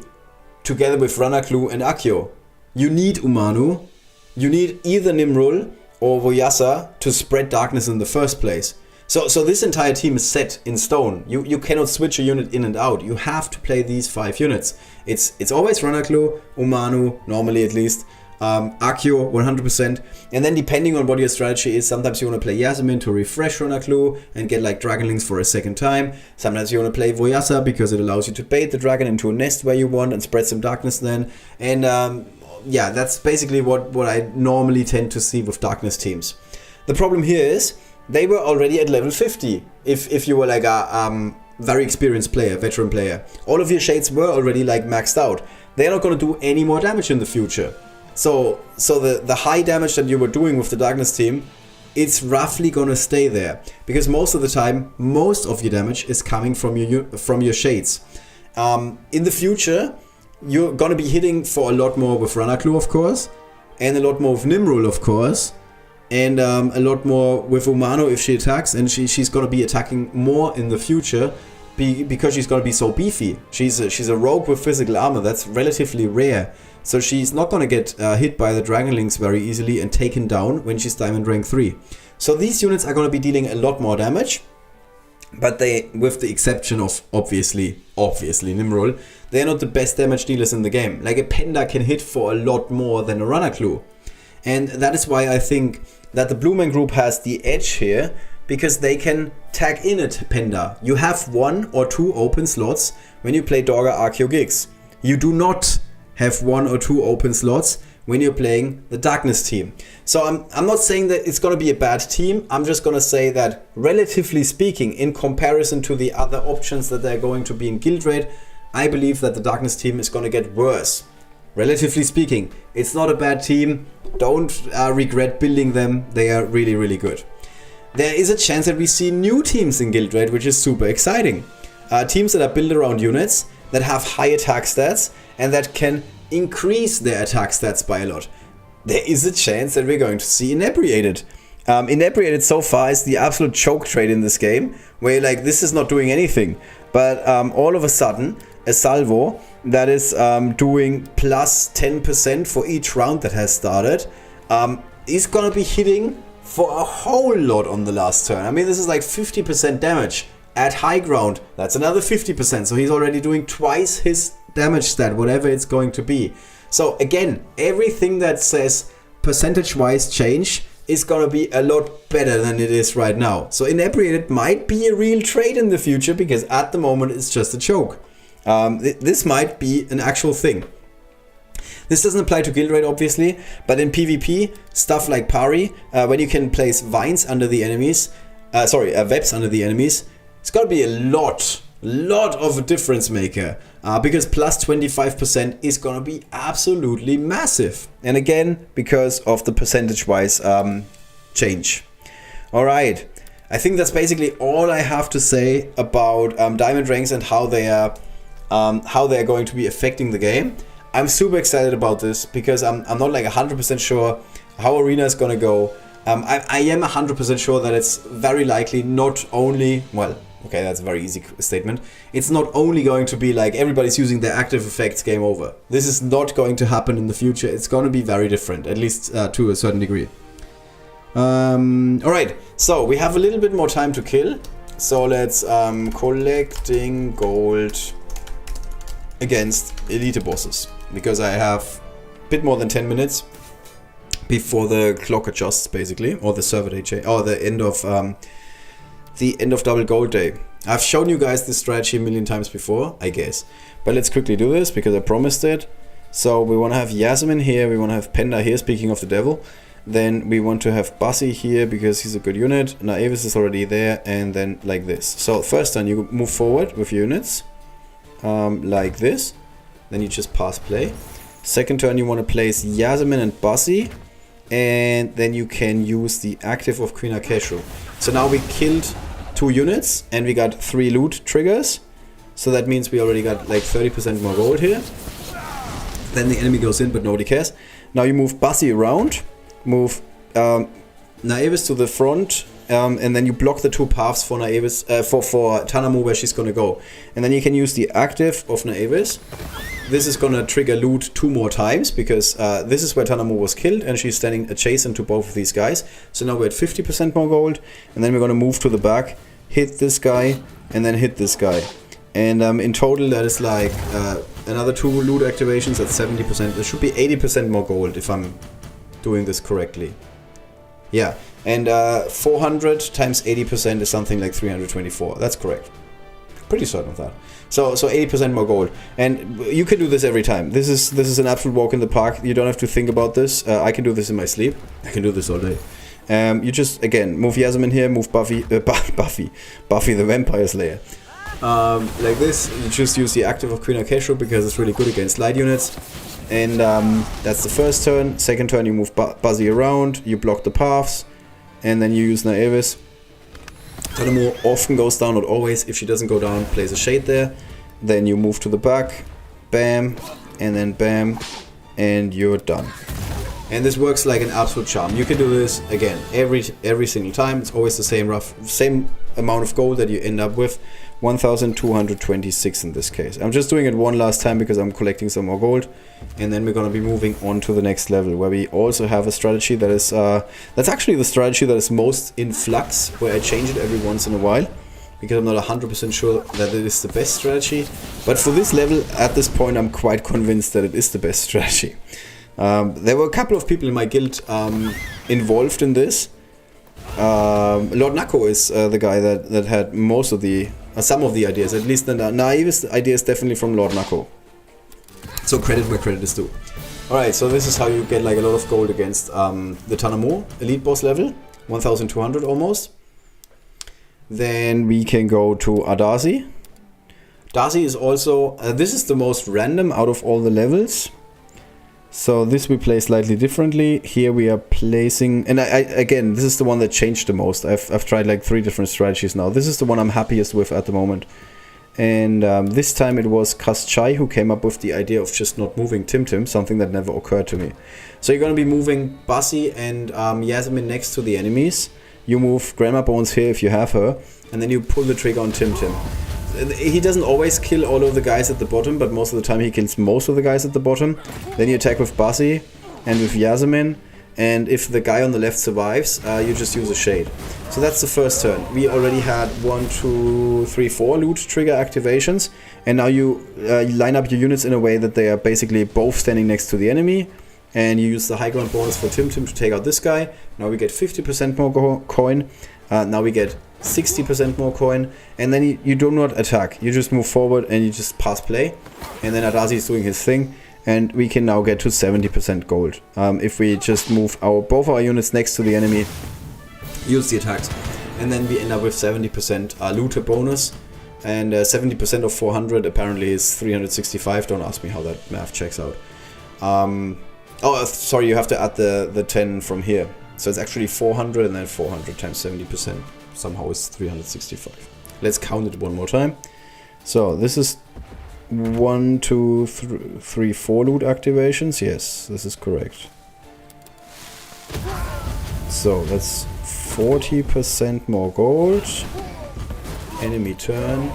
together with Ranaklu and Accio. You need Umanu, you need either Nimrul or Voyasa to spread darkness in the first place. So this entire team is set in stone. You cannot switch a unit in and out. You have to play these 5 units. It's always Ranaklu, Umanu, normally at least, Accio 100%, and then depending on what your strategy is, sometimes you want to play Yasmin to refresh Ranaklu and get like dragonlings for a second time. Sometimes you want to play Voyasa because it allows you to bait the dragon into a nest where you want and spread some darkness then. And yeah, that's basically what I normally tend to see with darkness teams. The problem here is they were already at level 50 if you were like a very experienced player, veteran player. All of your shades were already like maxed out. They're not going to do any more damage in the future. So the high damage that you were doing with the Darkness team, it's roughly gonna stay there. Because most of the time, most of your damage is coming from your shades. In the future, you're gonna be hitting for a lot more with Ranaklu, of course. And a lot more with Nimrul, of course. And a lot more with Umano if she attacks. And she's gonna be attacking more in the future. Because she's gonna be so beefy. She's a rogue with physical armor. That's relatively rare. So she's not going to get hit by the Dragonlings very easily and taken down when she's Diamond Rank 3. So these units are going to be dealing a lot more damage. But they, with the exception of obviously Nimrul, they're not the best damage dealers in the game. Like a Penda can hit for a lot more than a Ranaklu. And that is why I think that the Blue Man Group has the edge here, because they can tag in at Penda. You have 1 or 2 open slots when you play Dorga, Archeo, Giggs. You do not have 1 or 2 open slots when you're playing the Darkness team. So I'm not saying that it's going to be a bad team. I'm just going to say that, relatively speaking, in comparison to the other options that they're going to be in guild raid, I believe that the Darkness team is going to get worse. Relatively speaking, it's not a bad team. Don't regret building them. They are really, really good. There is a chance that we see new teams in guild raid, which is super exciting. Teams that are built around units that have high attack stats and that can increase their attack stats by a lot. There is a chance that we're going to see Inebriated. Inebriated so far is the absolute choke trade in this game, where you're like, this is not doing anything. But all of a sudden, a salvo that is doing plus 10% for each round that has started is going to be hitting for a whole lot on the last turn. I mean, this is like 50% damage. At high ground, that's another 50%. So he's already doing twice his damage stat, whatever it's going to be. So again, everything that says percentage-wise change is going to be a lot better than it is right now. So Inebriated might be a real trade in the future, because at the moment it's just a choke. This might be an actual thing. This doesn't apply to guild raid, obviously, but in PvP, stuff like Pari, when you can place vines under the enemies, webs under the enemies, it's got to be a lot of a difference maker, because plus 25% is going to be absolutely massive. And again, because of the percentage-wise change. All right, I think that's basically all I have to say about diamond ranks and how they are going to be affecting the game. I'm super excited about this, because I'm not like 100% sure how Arena is going to go. I am 100% sure that it's very likely not only, well, okay, that's a very easy statement. It's not only going to be like everybody's using their active effects, game over. This is not going to happen in the future. It's going to be very different, at least to a certain degree. Alright, so we have a little bit more time to kill. So let's collecting gold against elite bosses, because I have a bit more than 10 minutes before the clock adjusts, basically, or the server day change, or the end of double gold day. I've shown you guys this strategy a million times before, I guess, but let's quickly do this because I promised it. So we want to have Yasmin here, we want to have Penda here, speaking of the devil. Then we want to have Bassi here because he's a good unit. Naevis is already there, and then like this. So first time you move forward with units like this, then you just pass play. Second turn you want to place Yasmin and Bassi, and then you can use the active of Queen Aceshru. So now we killed 2 units and we got 3 loot triggers. So that means we already got like 30% more gold here. Then the enemy goes in, but nobody cares. Now you move Bassi around, move Naevis to the front, and then you block the 2 paths for Naevis, for Thana where she's gonna go. And then you can use the active of Naevis. This is gonna trigger loot 2 more times, because this is where Thana was killed and she's standing adjacent to both of these guys. So now we're at 50% more gold, and then we're gonna move to the back, hit this guy, and then hit this guy. And in total that is like another 2 loot activations at 70%. There should be 80% more gold if I'm doing this correctly. Yeah, and 400 times 80% is something like 324. That's correct. Pretty certain of that. So 80% more gold, and you can do this every time. This is an absolute walk in the park. You don't have to think about this. I can do this in my sleep. I can do this all day. You just again move Yasmin here, move Buffy the Vampire Slayer. Like this, you just use the active of Queen Aceshru because it's really good against light units. And that's the first turn. Second turn you move Buzzy around, you block the paths, and then you use Naevis. Thana often goes down, not always. If she doesn't go down, place a shade there. Then you move to the back, bam, and then bam, and you're done. And this works like an absolute charm. You can do this again every single time. It's always the same amount of gold that you end up with. 1226 in this case. I'm just doing it one last time because I'm collecting some more gold, and then we're going to be moving on to the next level, where we also have a strategy that is that's actually the strategy that is most in flux, where I change it every once in a while because I'm not 100% sure that it is the best strategy. But for this level, at this point, I'm quite convinced that it is the best strategy. There were a couple of people in my guild involved in this. Lord Nako is the guy that had most of the, some of the ideas, at least the naivest ideas definitely from Lord Nako. So credit where credit is due. Alright, so this is how you get like a lot of gold against the Thana elite boss level, 1200 almost. Then we can go to Adasi. Darcy is also, this is the most random out of all the levels. So this we play slightly differently. Here we are placing, and again, this is the one that changed the most. I've tried like 3 different strategies now. This is the one I'm happiest with at the moment. And this time it was Kaschai who came up with the idea of just not moving Tim, something that never occurred to me. So you're going to be moving Bassi and Yasmin next to the enemies. You move Grandma Bones here if you have her, and then you pull the trigger on Tim. He doesn't always kill all of the guys at the bottom, but most of the time he kills most of the guys at the bottom. Then you attack with Bassi and with Yasmin, and if the guy on the left survives, you just use a shade. So that's the first turn. We already had 1, 2, 3, 4 loot trigger activations, and now you line up your units in a way that they are basically both standing next to the enemy, and you use the high ground bonus for Tim to take out this guy. Now we get 50% more coin. Now we get 60% more coin, and then you do not attack. You just move forward and you just pass play, and then Adasi is doing his thing, and we can now get to 70% gold. If we just move both our units next to the enemy, use the attacks, and then we end up with 70% looter bonus, and 70% of 400 apparently is 365. Don't ask me how that math checks out. Oh, sorry, you have to add the 10 from here. So it's actually 400, and then 400 times 70% somehow is 365. Let's count it one more time. So this is 1, 2, 3, 4 loot activations. Yes, this is correct. So that's 40% more gold. Enemy turn.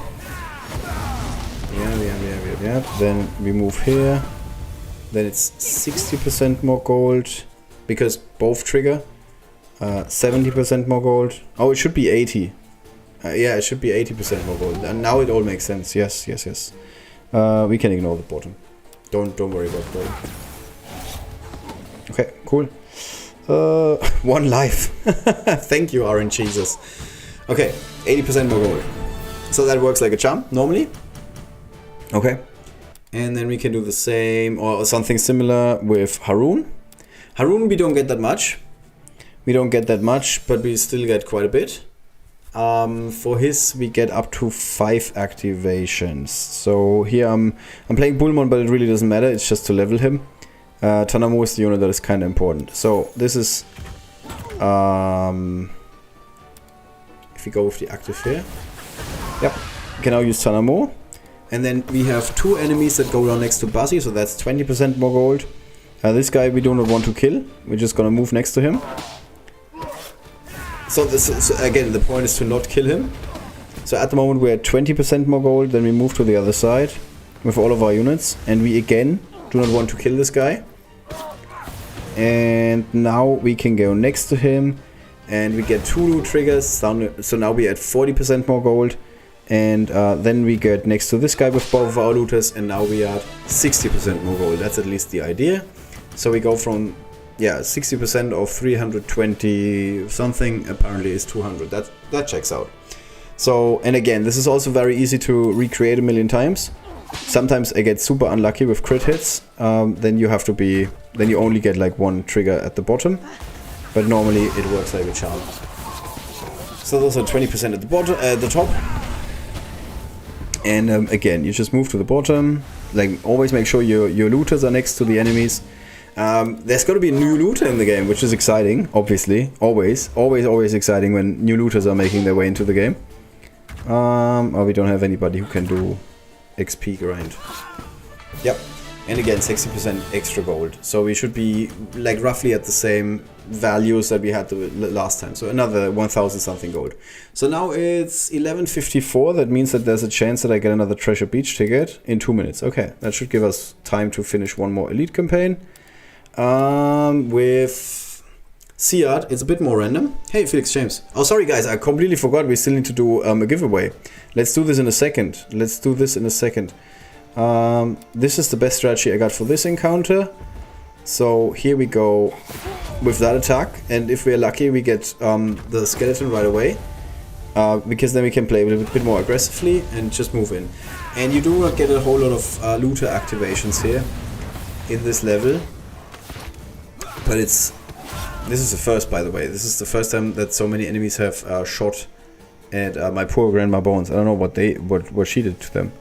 Yeah. Then we move here. Then it's 60% more gold because both trigger. 70% more gold. Oh, it should be 80. Yeah, it should be 80% more gold. And now it all makes sense. Yes. We can ignore the bottom. Don't worry about the bottom. Okay, cool. 1 life. Thank you, RNGesus. Okay, 80% more gold. So that works like a charm normally. Okay. And then we can do the same or something similar with Harun. Harun, we don't get that much. But we still get quite a bit. For his, we get up to 5 activations. So here I'm playing Bullmon, but it really doesn't matter. It's just to level him. Thana is the unit that is kind of important. So this is, if we go with the active here, yep, we can now use Thana. And then we have 2 enemies that go down next to Bassi, so that's 20% more gold. This guy we do not want to kill. We're just gonna move next to him. So this is, again, the point is to not kill him. So at the moment we're at 20% more gold, then we move to the other side with all of our units, and we again do not want to kill this guy. And now we can go next to him, and we get 2 loot triggers, so now we're at 40% more gold. And then we get next to this guy with both of our looters, and now we are at 60% more gold. That's at least the idea. So we go from, yeah, 60% of 320 something apparently is 200. That checks out. So, and again, this is also very easy to recreate a million times. Sometimes I get super unlucky with crit hits. Then you have to be, then you only get like 1 trigger at the bottom. But normally it works like a charm. So those are 20% at the bottom, at the top. And again, you just move to the bottom. Like, always make sure your looters are next to the enemies. There's got to be a new looter in the game, which is exciting, obviously. Always exciting when new looters are making their way into the game. Oh, we don't have anybody who can do XP grind. Yep. And again, 60% extra gold. So we should be like roughly at the same values that we had the last time. So another 1000 something gold. So now it's 11:54. That means that there's a chance that I get another Treasure Beach ticket in 2 minutes. Okay, that should give us time to finish 1 more elite campaign. With Seat, it's a bit more random. Hey, Felix James. Oh, sorry guys, I completely forgot we still need to do a giveaway. Let's do this in a second. This is the best strategy I got for this encounter. So here we go with that attack, and if we're lucky we get the skeleton right away, because then we can play a little bit more aggressively and just move in. And you do not get a whole lot of looter activations here in this level, but this is the first, by the way. This is the first time that so many enemies have shot at my poor Grandma Bones. I don't know what she did to them.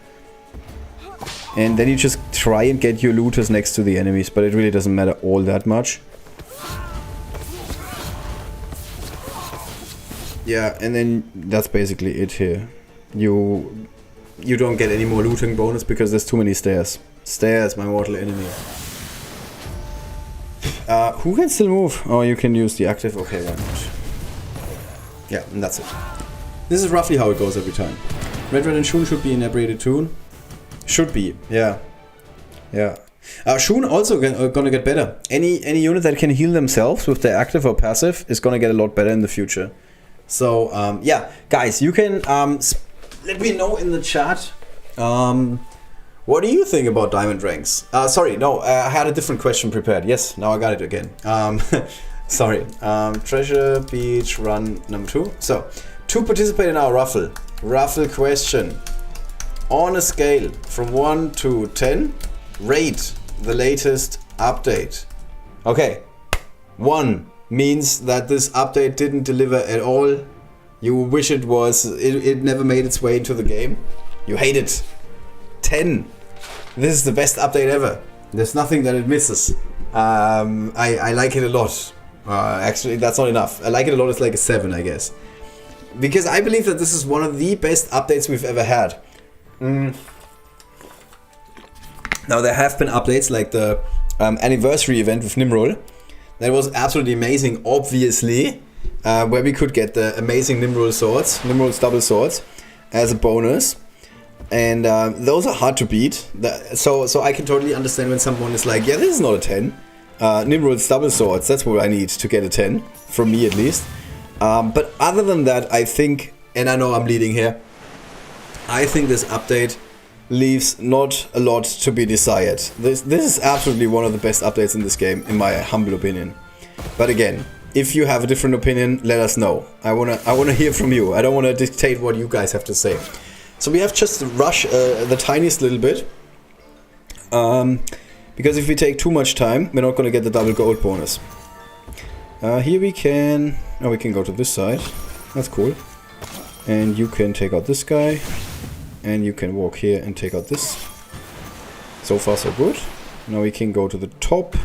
And then you just try and get your looters next to the enemies, but it really doesn't matter all that much. Yeah, and then that's basically it here. You don't get any more looting bonus because there's too many stairs. Stairs, my mortal enemy. Who can still move? Oh, you can use the active. Okay, why not? Yeah, and that's it. This is roughly how it goes every time. Red and Shun should be in abbreviated tune. Should be, yeah. Yeah. Shun also gonna get better. Any unit that can heal themselves with their active or passive is gonna get a lot better in the future. So, yeah, guys, you can let me know in the chat. What do you think about diamond ranks? Sorry, no, I had a different question prepared. Yes, now I got it again. Sorry. Treasure Beach Run number 2. So, to participate in our raffle question. On a scale from 1 to 10, rate the latest update. Okay, 1 means that this update didn't deliver at all. You wish it was, it never made its way into the game. You hate it. 10, this is the best update ever. There's nothing that it misses. I like it a lot. Actually, that's not enough. I like it a lot, it's like a 7, I guess. Because I believe that this is one of the best updates we've ever had. Now there have been updates like the anniversary event with Nimrod. That was absolutely amazing, obviously, where we could get the amazing Nimrod's double swords as a bonus. And those are hard to beat. So I can totally understand when someone is like, yeah, this is not a 10. Nimrod's double swords, that's what I need to get a 10, from me at least. But other than that, I think, and I know I'm leading here, I think this update leaves not a lot to be desired. This is absolutely one of the best updates in this game, in my humble opinion. But again, if you have a different opinion, let us know. I wanna hear from you. I don't wanna dictate what you guys have to say. So we have just to rush the tiniest little bit, because if we take too much time, we're not gonna get the double gold bonus. Here we can go to this side. That's cool. And you can take out this guy. And you can walk here and take out this. So far so good. Now we can go to the top.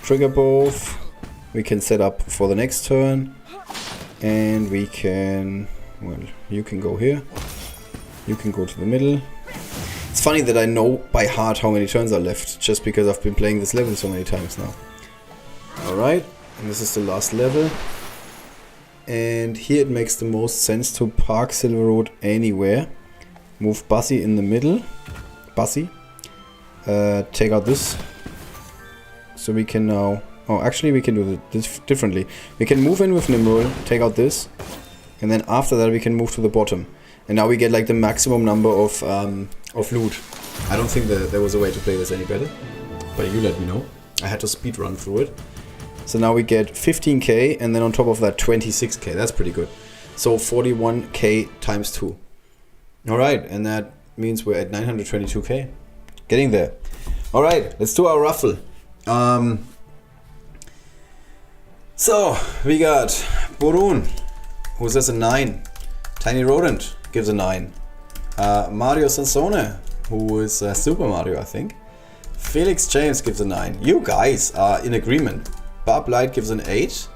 Trigger both. We can set up for the next turn. And we can... well, you can go here. You can go to the middle. It's funny that I know by heart how many turns are left. Just because I've been playing this level so many times now. Alright. And this is the last level. And here it makes the most sense to park Silver Road anywhere. Move Bussy in the middle. Bussy. Take out this. So we can now... oh, actually we can do this differently. We can move in with Nimrod, take out this. And then after that we can move to the bottom. And now we get like the maximum number of loot. I don't think that there was a way to play this any better. But you let me know. I had to speed run through it. So now we get 15k and then on top of that 26k. That's pretty good. So 41k times 2. Alright, and that means we're at 922k. Getting there. Alright, let's do our raffle. So, we got Borun, who says a 9. Tiny Rodent gives a 9. Mario Sansone, who is Super Mario, I think. Felix James gives a 9. You guys are in agreement. Bob Light gives an 8.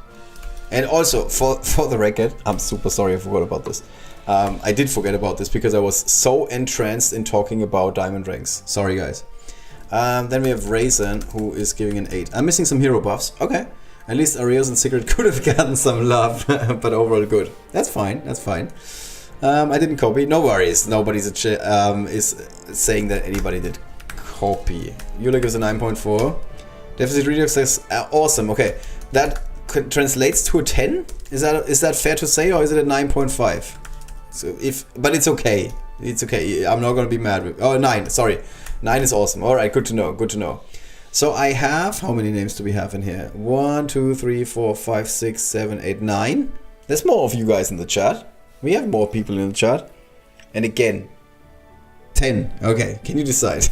And also, for the record, I'm super sorry I forgot about this. I did forget about this because I was so entranced in talking about diamond ranks. Sorry guys. Then we have Raisin, who is giving an 8. I'm missing some hero buffs. Okay. At least Arios and Secret could have gotten some love, but overall good. That's fine, that's fine. I didn't copy. No worries. Nobody's is saying that anybody did copy. Eula gives a 9.4. Deficit Redux says awesome. Okay. That translates to a 10? Is that fair to say, or is it a 9.5? So but it's okay. It's okay. I'm not gonna be mad with. Oh, 9. Sorry, 9 is awesome. All right, good to know. Good to know. So I have, how many names do we have in here? 1, 2, 3, 4, 5, 6, 7, 8, 9. There's more of you guys in the chat. We have more people in the chat. And again, 10. Okay, can you decide?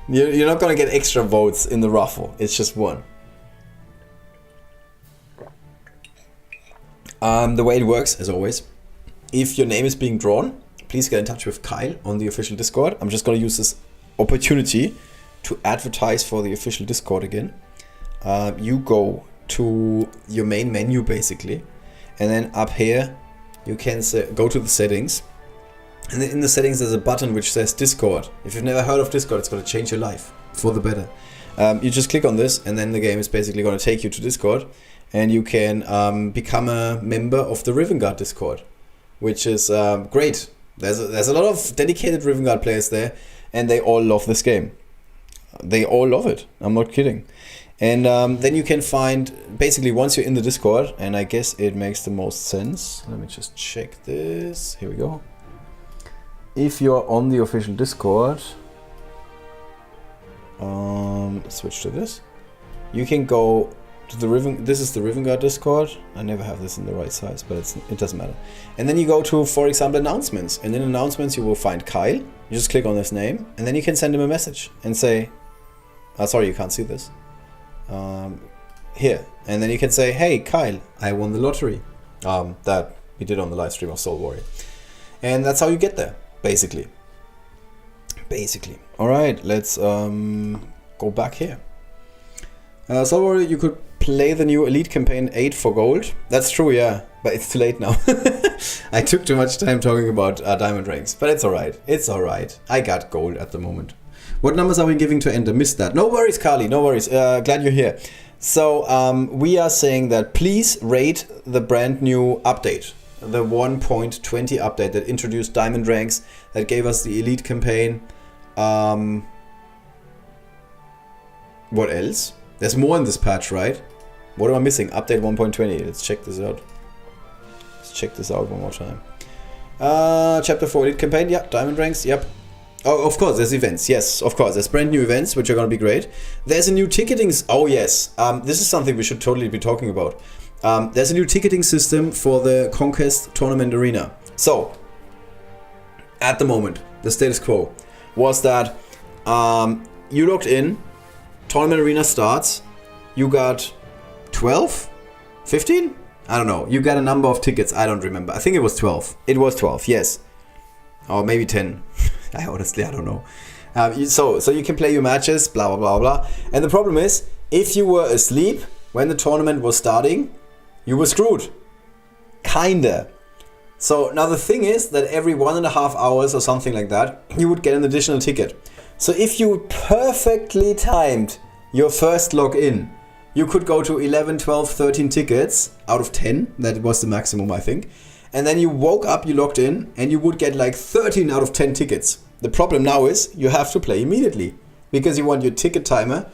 You're not going to get extra votes in the raffle. It's just one. The way it works, as always, if your name is being drawn, please get in touch with Kyle on the official Discord. I'm just going to use this opportunity to advertise for the official Discord again. You go to your main menu, basically. And then up here, you can go to the settings. And then in the settings, there's a button which says Discord. If you've never heard of Discord, it's going to change your life for the better. You just click on this, and then the game is basically going to take you to Discord. And you can become a member of the Rivengard Discord, which is great. There's a lot of dedicated Rivengard players there, and they all love this game. They all love it. I'm not kidding. And then you can find, basically once you're in the Discord, and I guess it makes the most sense. Let me just check this. Here we go. If you're on the official Discord, switch to this. You can go to the this is the Rivengard Discord. I never have this in the right size, but it doesn't matter. And then you go to, for example, announcements. And in announcements, you will find Kyle. You just click on his name, and then you can send him a message and say, sorry, you can't see this. Here. And then you can say, hey, Kyle, I won the lottery. That we did on the live stream of Soul Warrior. And that's how you get there, basically. All right, let's go back here. Soul Warrior, you could play the new Elite Campaign 8 for gold. That's true, yeah, but it's too late now. I took too much time talking about diamond ranks, but it's alright. It's alright. I got gold at the moment. What numbers are we giving to enter? Missed that. No worries, Carly, no worries. Glad you're here. So we are saying that please rate the brand new update. The 1.20 update that introduced diamond ranks, that gave us the Elite Campaign. What else? There's more in this patch, right? What am I missing? Update 1.20. Let's check this out. Let's check this out one more time. Chapter 4 Elite Campaign. Yeah, diamond ranks. Yep. Oh, of course, there's events. Yes, of course. There's brand new events, which are going to be great. There's a new ticketing... Oh, yes. This is something we should totally be talking about. There's a new ticketing system for the Conquest Tournament Arena. So, at the moment, the status quo was that you logged in, Tournament Arena starts, you got 12? 15? I don't know. You got a number of tickets. I don't remember. I think it was 12. It was 12, yes. Or maybe 10. I don't know. So you can play your matches, blah, blah, blah, blah. And the problem is, if you were asleep when the tournament was starting, you were screwed. Kinda. So now the thing is that every 1.5 hours or something like that, you would get an additional ticket. So if you perfectly timed your first login, you could go to 11, 12, 13 tickets out of 10. That was the maximum, I think. And then you woke up, you logged in, and you would get like 13 out of 10 tickets. The problem now is you have to play immediately because you want your ticket timer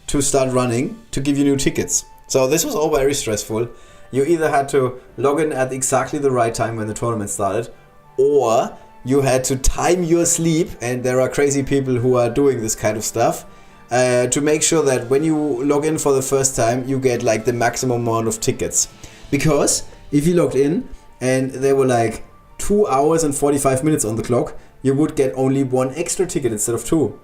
to start running to give you new tickets. So this was all very stressful. You either had to log in at exactly the right time when the tournament started, or you had to time your sleep, and there are crazy people who are doing this kind of stuff, to make sure that when you log in for the first time, you get like the maximum amount of tickets. Because if you logged in and there were like 2 hours and 45 minutes on the clock, you would get only 1 extra ticket instead of 2.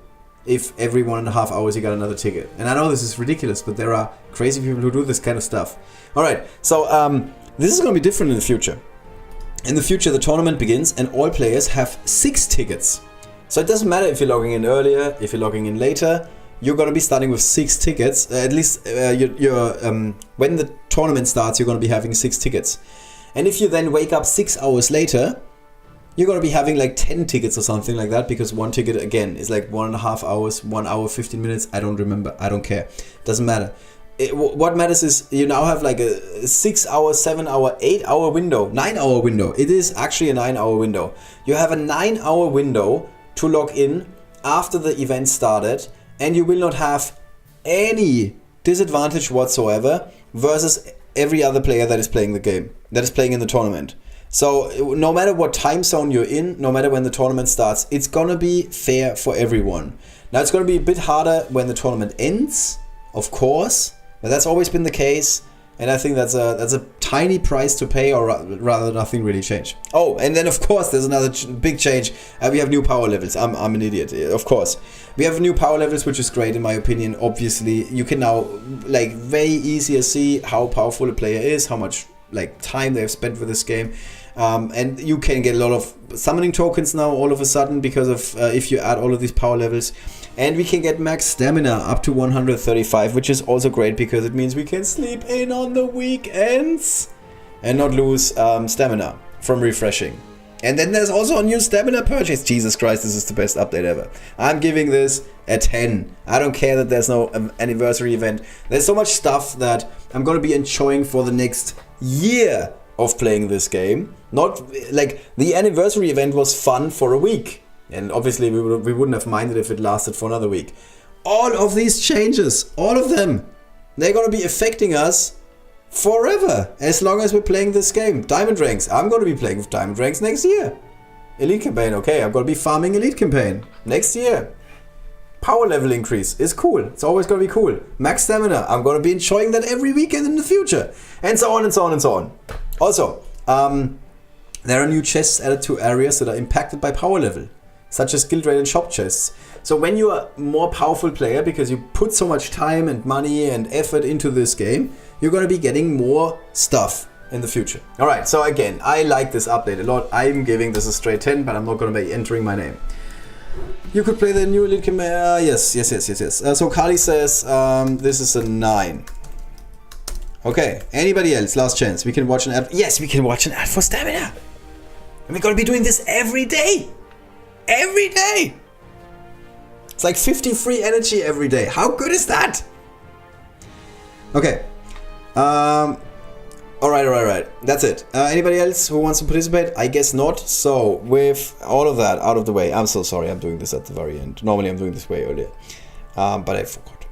If every 1.5 hours you got another ticket. And I know this is ridiculous, but there are crazy people who do this kind of stuff. Alright, so this is going to be different in the future. In the future, the tournament begins and all players have 6 tickets. So it doesn't matter if you're logging in earlier, if you're logging in later, you're going to be starting with 6 tickets. At least when the tournament starts, you're going to be having 6 tickets. And if you then wake up 6 hours later, you're going to be having like 10 tickets or something like that, because 1 ticket again is like 1.5 hours, 1 hour, 15 minutes. I don't remember. I don't care. Doesn't matter. What matters is you now have like a 6 hour, 7 hour, 8 hour window, 9 hour window. It is actually a 9 hour window. You have a 9 hour window to log in after the event started, and you will not have any disadvantage whatsoever versus every other player that is playing the game, that is playing in the tournament. So no matter what time zone you're in, no matter when the tournament starts, it's gonna be fair for everyone. Now it's gonna be a bit harder when the tournament ends, of course, but that's always been the case. And I think that's a tiny price to pay, or rather nothing really changed. Oh, and then of course there's another big change. We have new power levels. I'm an idiot, of course. We have new power levels, which is great in my opinion. Obviously, you can now like very easier see how powerful a player is, how much like time they have spent with this game. And you can get a lot of summoning tokens now all of a sudden because of if you add all of these power levels. And we can get max stamina up to 135, which is also great because it means we can sleep in on the weekends and not lose stamina from refreshing. And then there's also a new stamina purchase. Jesus Christ, this is the best update ever. I'm giving this a 10. I don't care that there's no anniversary event. There's so much stuff that I'm going to be enjoying for the next year of playing this game. Not like the anniversary event was fun for a week. And obviously we wouldn't have minded if it lasted for another week. All of these changes, all of them, they're going to be affecting us forever. As long as we're playing this game. Diamond ranks. I'm going to be playing with diamond ranks next year. Elite campaign. Okay, I'm going to be farming elite campaign next year. Power level increase is cool. It's always going to be cool. Max stamina. I'm going to be enjoying that every weekend in the future. And so on and so on and so on. Also, there are new chests added to areas that are impacted by power level, such as guild raid and shop chests. So when you are a more powerful player, because you put so much time and money and effort into this game, you're going to be getting more stuff in the future. Alright, so again, I like this update a lot. I'm giving this a straight 10, but I'm not going to be entering my name. You could play the new Elite Campaign. Yes. So Kali says this is a 9. Okay, anybody else? Last chance. We can watch an ad. Yes, we can watch an ad for stamina. And we're going to be doing this every day. Every day! It's like 50 free energy every day. How good is that? Okay. Alright. That's it. Anybody else who wants to participate? I guess not. So, with all of that out of the way, I'm so sorry I'm doing this at the very end. Normally I'm doing this way earlier. But I forgot.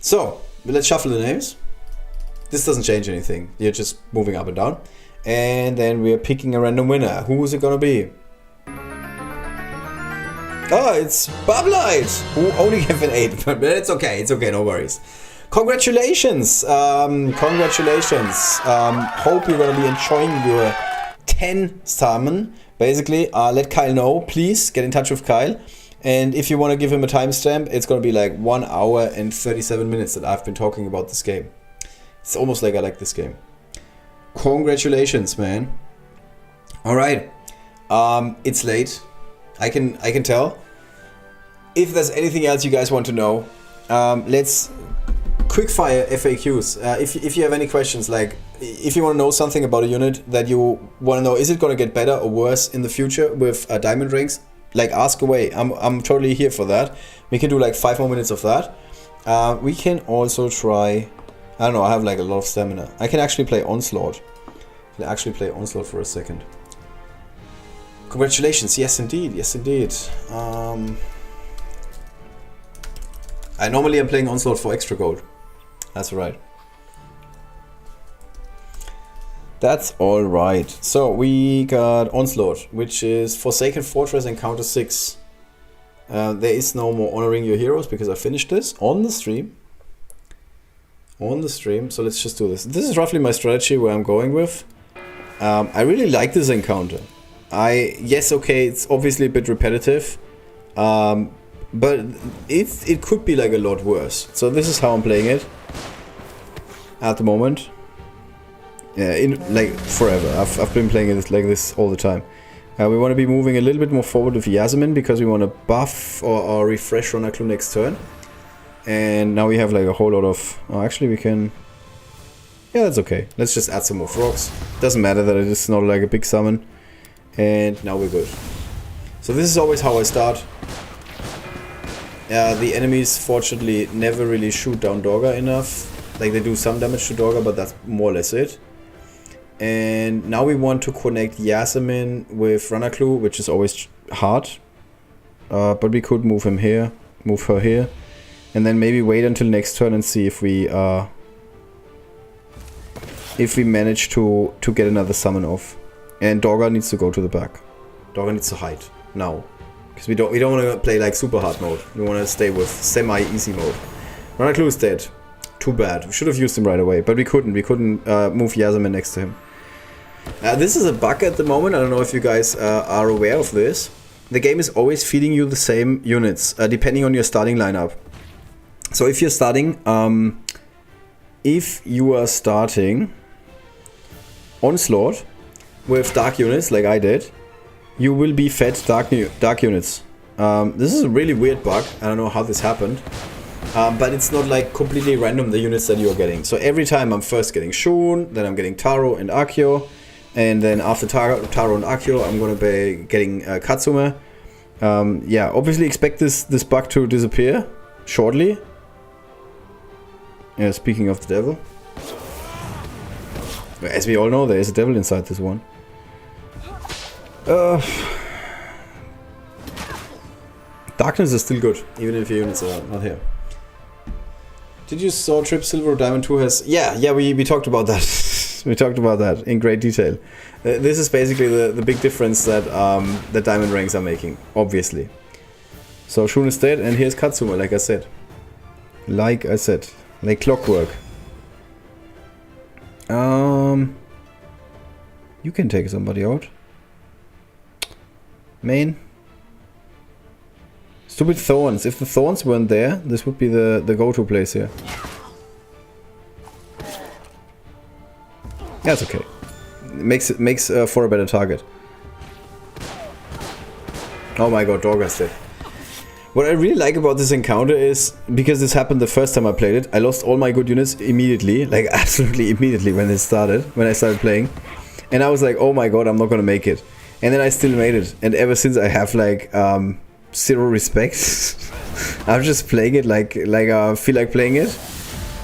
So, let's shuffle the names. This doesn't change anything. You're just moving up and down. And then we're picking a random winner. Who is it gonna be? Oh, it's Bublight, who only gave an 8, but it's okay, no worries. Congratulations, congratulations. Hope you're gonna be enjoying your 10 summon. Basically, let Kyle know, please get in touch with Kyle. And if you want to give him a timestamp, it's gonna be like 1 hour and 37 minutes that I've been talking about this game. It's almost like I like this game. Congratulations, man. Alright. It's late. I can tell. If there's anything else you guys want to know, let's quickfire FAQs. If you have any questions, like if you want to know something about a unit that you want to know, is it going to get better or worse in the future with diamond ranks? Like, ask away. I'm totally here for that. We can do like 5 more minutes of that. We can also try. I don't know, I have like a lot of stamina. I can actually play Onslaught. I can actually play Onslaught for a second. Congratulations, yes indeed, yes indeed. I normally am playing Onslaught for extra gold. That's right. That's alright. So we got Onslaught, which is Forsaken Fortress and Counter 6. There is no more honoring your heroes because I finished this on the stream. So let's just do this. This is roughly my strategy where I'm going with. I really like this encounter. Yes, okay, it's obviously a bit repetitive, but it could be like a lot worse. So this is how I'm playing it at the moment. Yeah, like forever. I've been playing it like this all the time. We want to be moving a little bit more forward with Yasmin because we want to buff or refresh Ronaklu next turn. And now we have like a whole lot of... Oh, actually we can... Yeah, that's okay. Let's just add some more frogs. Doesn't matter that it is not like a big summon. And now we're good. So this is always how I start. The enemies fortunately never really shoot down Dorga enough. Like they do some damage to Dorga, but that's more or less it. And now we want to connect Yasmin with Ronaklu, which is always hard. But we could move him here, move her here. And then maybe wait until next turn and see if we if we manage to get another summon off. And Dogger needs to go to the back. Dogger needs to hide now. Because we don't want to play like super hard mode. We want to stay with semi-easy mode. Runner is dead. Too bad. We should have used him right away, but we couldn't. We couldn't move Yasmin next to him. This is a bug at the moment. I don't know if you guys are aware of this. The game is always feeding you the same units, depending on your starting lineup. So if you're starting, Onslaught with dark units, like I did, you will be fed dark units. This is a really weird bug. I don't know how this happened. But it's not like completely random, the units that you're getting. So every time I'm first getting Shun, then I'm getting Taro and Akio. And then after Taro and Akio, I'm gonna be getting Katsume. Yeah, obviously expect this bug to disappear shortly. Yeah, speaking of the devil. As we all know, there is a devil inside this one. Darkness is still good, even if your units are not here. Did you saw Trip Silver or Diamond 2 has... Yeah, we talked about that. We talked about that in great detail. This is basically the big difference that the diamond ranks are making, obviously. So Shun is dead, and here's Katsume, like I said. Like clockwork. You can take somebody out. Main. Stupid thorns. If the thorns weren't there, this would be the go-to place here. That's okay. It makes for a better target. Oh my god, Dorga's dead. What I really like about this encounter is, because this happened the first time I played it, I lost all my good units immediately, like absolutely immediately when I started playing. And I was like, oh my god, I'm not gonna make it. And then I still made it. And ever since I have like zero respect. I'm just playing it like I feel like playing it.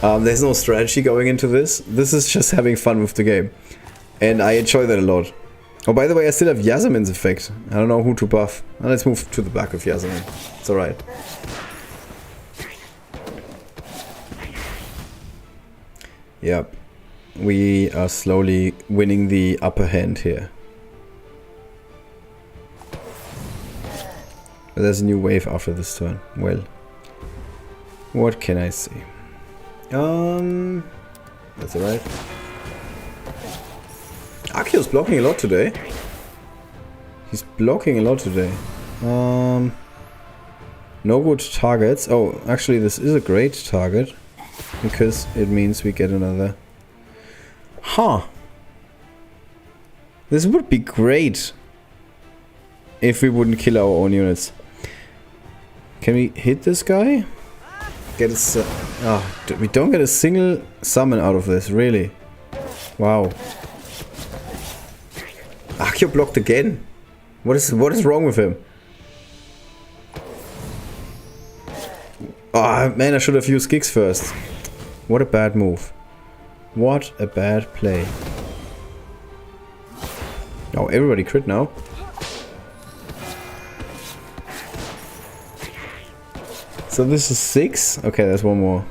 There's no strategy going into this. This is just having fun with the game. And I enjoy that a lot. Oh, by the way, I still have Yasmin's effect. I don't know who to buff. Now let's move to the back of Yasmin. It's alright. Yep. We are slowly winning the upper hand here. But there's a new wave after this turn. Well, what can I say? That's alright. Akio's blocking a lot today. He's blocking a lot today. No good targets. Oh, actually this is a great target. Because it means we get another... Huh. This would be great. If we wouldn't kill our own units. Can we hit this guy? Get a... we don't get a single summon out of this, really. Wow. Akio blocked again. What is wrong with him? Oh man, I should have used Giggs first. What a bad move. What a bad play. Oh, everybody crit now. So this is 6. Okay, there's one more.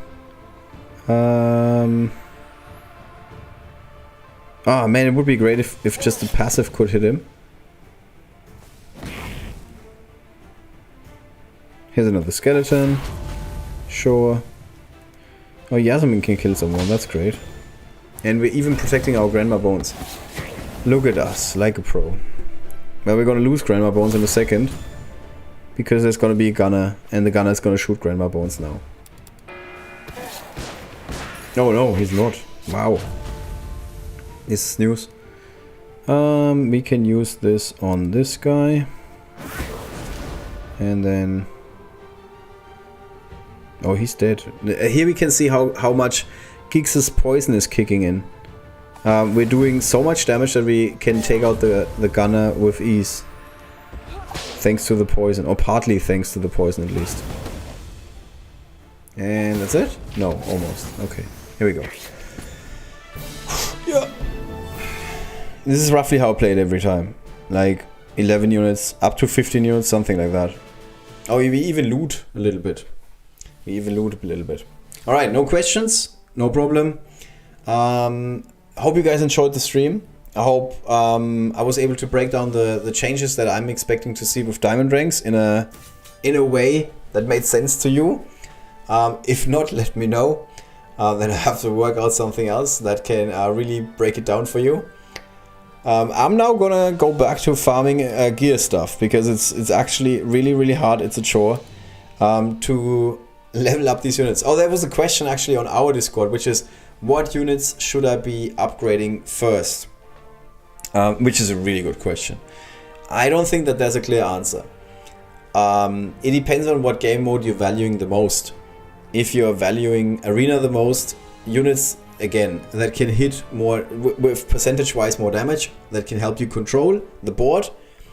Oh man, it would be great if just the passive could hit him. Here's another skeleton. Sure. Oh, Yasmin can kill someone, that's great. And we're even protecting our Grandma Bones. Look at us, like a pro. Well, we're gonna lose Grandma Bones in a second. Because there's gonna be a gunner, and the gunner is gonna shoot Grandma Bones now. Oh no, he's not. Wow. This is news. We can use this on this guy. And then... Oh, he's dead. Here we can see how much Giggs' poison is kicking in. We're doing so much damage that we can take out the gunner with ease. Thanks to the poison, or partly thanks to the poison at least. And that's it? No, almost. Okay, here we go. Yeah. This is roughly how I play it every time. Like 11 units, up to 15 units, something like that. Oh, we even loot a little bit. Alright, no questions, no problem. I hope you guys enjoyed the stream. I hope I was able to break down the changes that I'm expecting to see with diamond ranks in a way that made sense to you. If not, let me know. Then I have to work out something else that can really break it down for you. I'm now gonna go back to farming gear stuff because it's actually really hard. It's a chore to level up these units. Oh, there was a question actually on our Discord, which is what units should I be upgrading first? Which is a really good question. I don't think that there's a clear answer. It depends on what game mode you're valuing the most. If you're valuing arena the most, units again that can hit more with percentage wise more damage, that can help you control the board.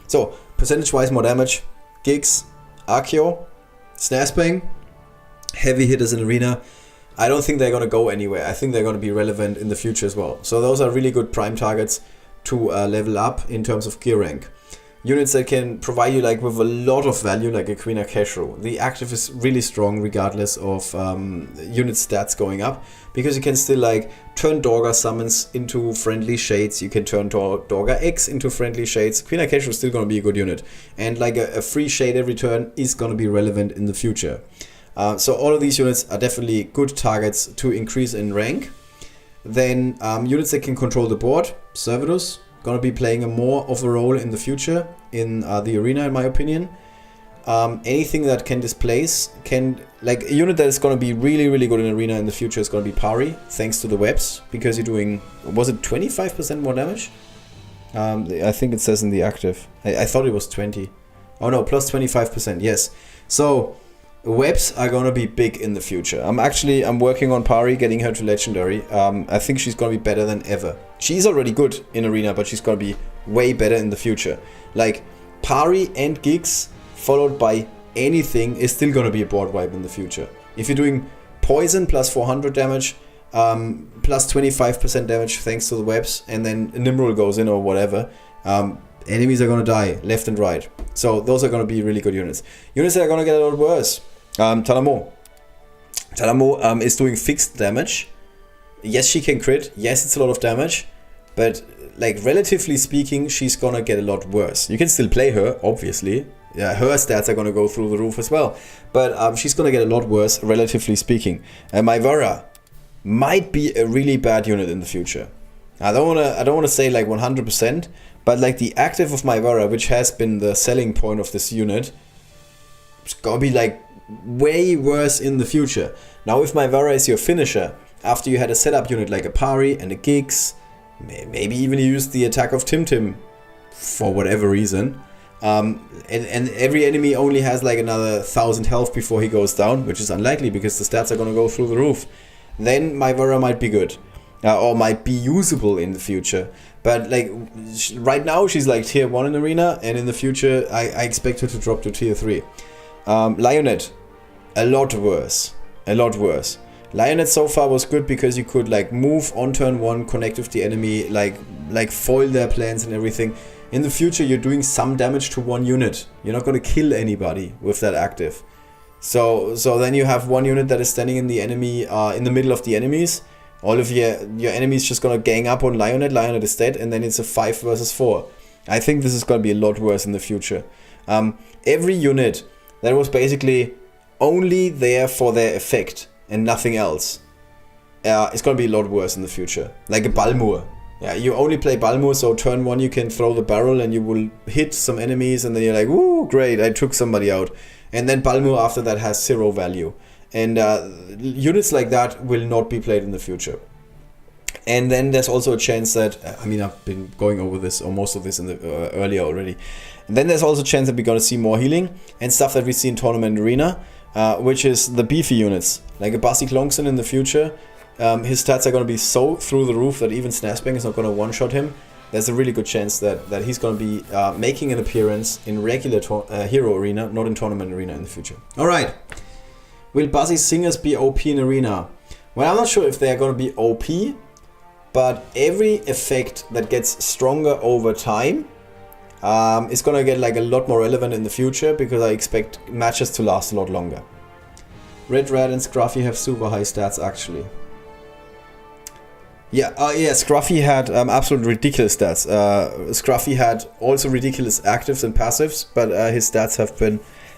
So percentage wise more damage, gigs, Archeo, snare spang, heavy hitters in arena. I don't think they're going to go anywhere. I think they're going to be relevant in the future as well. So those are really good prime targets to level up in terms of gear rank. Units that can provide you like with a lot of value, like a Queen Aceshru. The active is really strong regardless of unit stats going up, because you can still like turn Dorga summons into friendly shades. You can turn Dorga X into friendly shades. Queen Aceshru is still going to be a good unit, and like a free shade every turn is going to be relevant in the future. So all of these units are definitely good targets to increase in rank. Then units that can control the board, Servidus, gonna be playing a more of a role in the future in the arena, in my opinion. Anything that can displace, like a unit that is gonna be really good in arena in the future is gonna be Pari, thanks to the webs, because you're doing, was it 25% more damage? I think it says in the active. I thought it was 20. Oh no, plus 25%, yes. So webs are gonna be big in the future. I'm working on Pari, getting her to legendary. I think she's gonna be better than ever. She's already good in arena, but she's gonna be way better in the future. Like Pari and gigs followed by anything is still gonna be a board wipe in the future. If you're doing poison plus 400 damage, plus 25% damage thanks to the webs, and then Nimrul goes in or whatever, enemies are gonna die left and right. So those are gonna be really good units. Units that are gonna get a lot worse. Thana is doing fixed damage. Yes, she can crit. Yes, it's a lot of damage. But like relatively speaking, she's gonna get a lot worse. You can still play her, obviously. Yeah, her stats are gonna go through the roof as well. But she's gonna get a lot worse, relatively speaking. Myvara might be a really bad unit in the future. I don't wanna say like 100%, but like the active of Myvara, which has been the selling point of this unit, it's gonna be like way worse in the future. Now if Myvara is your finisher, after you had a setup unit like a Pari and a Giggs, maybe even you used the attack of Tim for whatever reason, and every enemy only has like another 1000 health before he goes down, which is unlikely because the stats are gonna go through the roof, then Myvara might be good. Or might be usable in the future. But like right now she's like tier 1 in arena, and in the future I expect her to drop to tier 3. Lionett, a lot worse. Lionett so far was good because you could like move on turn 1, connect with the enemy, like foil their plans and everything. In the future you're doing some damage to one unit. You're not gonna kill anybody with that active. So then you have one unit that is standing in the enemy, in the middle of the enemies. All of your enemies just gonna gang up on Lionett. Lionett is dead, and then it's a 5 versus 4. I think this is gonna be a lot worse in the future. Every unit that was basically only there for their effect and nothing else, it's gonna be a lot worse in the future. Like a Balmur. Yeah, you only play Balmur, so turn 1 you can throw the barrel and you will hit some enemies, and then you're like, woo, great, I took somebody out. And then Balmur after that has 0 value. And units like that will not be played in the future. And then there's also a chance that, I mean, I've been going over this, or most of this in the earlier already. And then there's also a chance that we're going to see more healing and stuff that we see in Tournament Arena, which is the beefy units. Like a Basi Klongson in the future, his stats are going to be so through the roof that even Snaspang is not going to one-shot him. There's a really good chance that he's going to be making an appearance in regular Hero Arena, not in Tournament Arena in the future. Alright. Will Basi Singers be OP in Arena? Well, I'm not sure if they are going to be OP, but every effect that gets stronger over time is going to get like a lot more relevant in the future, because I expect matches to last a lot longer. Red and Scruffy have super high stats actually. Yeah, yeah. Scruffy had absolutely ridiculous stats. Scruffy had also ridiculous actives and passives, but his stats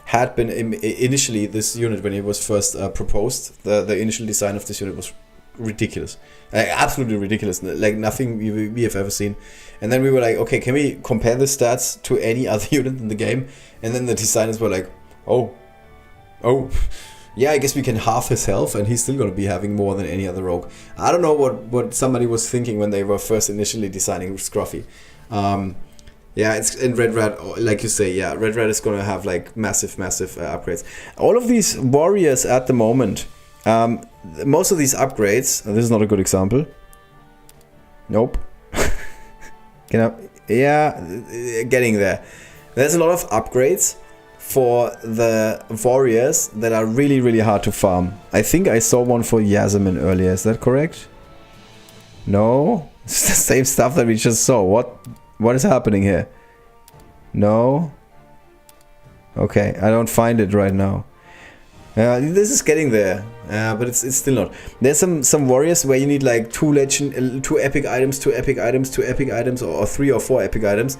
had been initially, this unit, when it was first proposed. The initial design of this unit was ridiculous, absolutely ridiculous, like nothing we have ever seen. And then we were like, okay, can we compare the stats to any other unit in the game? And then the designers were like, oh, yeah, I guess we can half his health and he's still going to be having more than any other rogue. I don't know what somebody was thinking when they were first initially designing Scruffy. Yeah, it's in Red Rat, like you say, yeah, Red Rat is going to have like massive upgrades. All of these warriors at the moment, most of these upgrades, this is not a good example. Nope. Yeah, getting there. There's a lot of upgrades for the warriors that are really hard to farm. I think I saw one for Yasmin earlier, is that correct? No? It's the same stuff that we just saw. What is happening here? No? Okay, I don't find it right now. This is getting there, but it's still not. There's some warriors where you need like 2 epic items, 2 epic items, 2 epic items, or 3 or 4 epic items.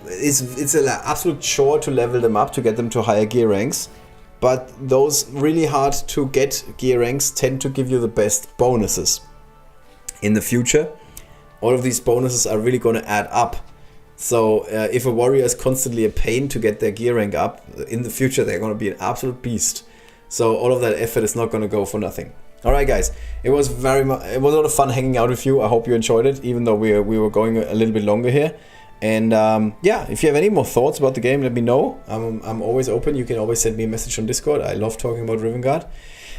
It's an absolute chore to level them up to get them to higher gear ranks, but those really hard to get gear ranks tend to give you the best bonuses. In the future, all of these bonuses are really going to add up. So if a warrior is constantly a pain to get their gear rank up, in the future they're going to be an absolute beast. So all of that effort is not going to go for nothing. Alright guys, it was a lot of fun hanging out with you. I hope you enjoyed it, even though we were going a little bit longer here. And yeah, if you have any more thoughts about the game, let me know. I'm always open. You can always send me a message on Discord. I love talking about Rivengard.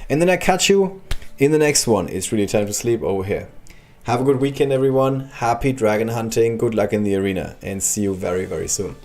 And then I catch you in the next one. It's really time to sleep over here. Have a good weekend, everyone. Happy dragon hunting. Good luck in the arena. And see you very soon.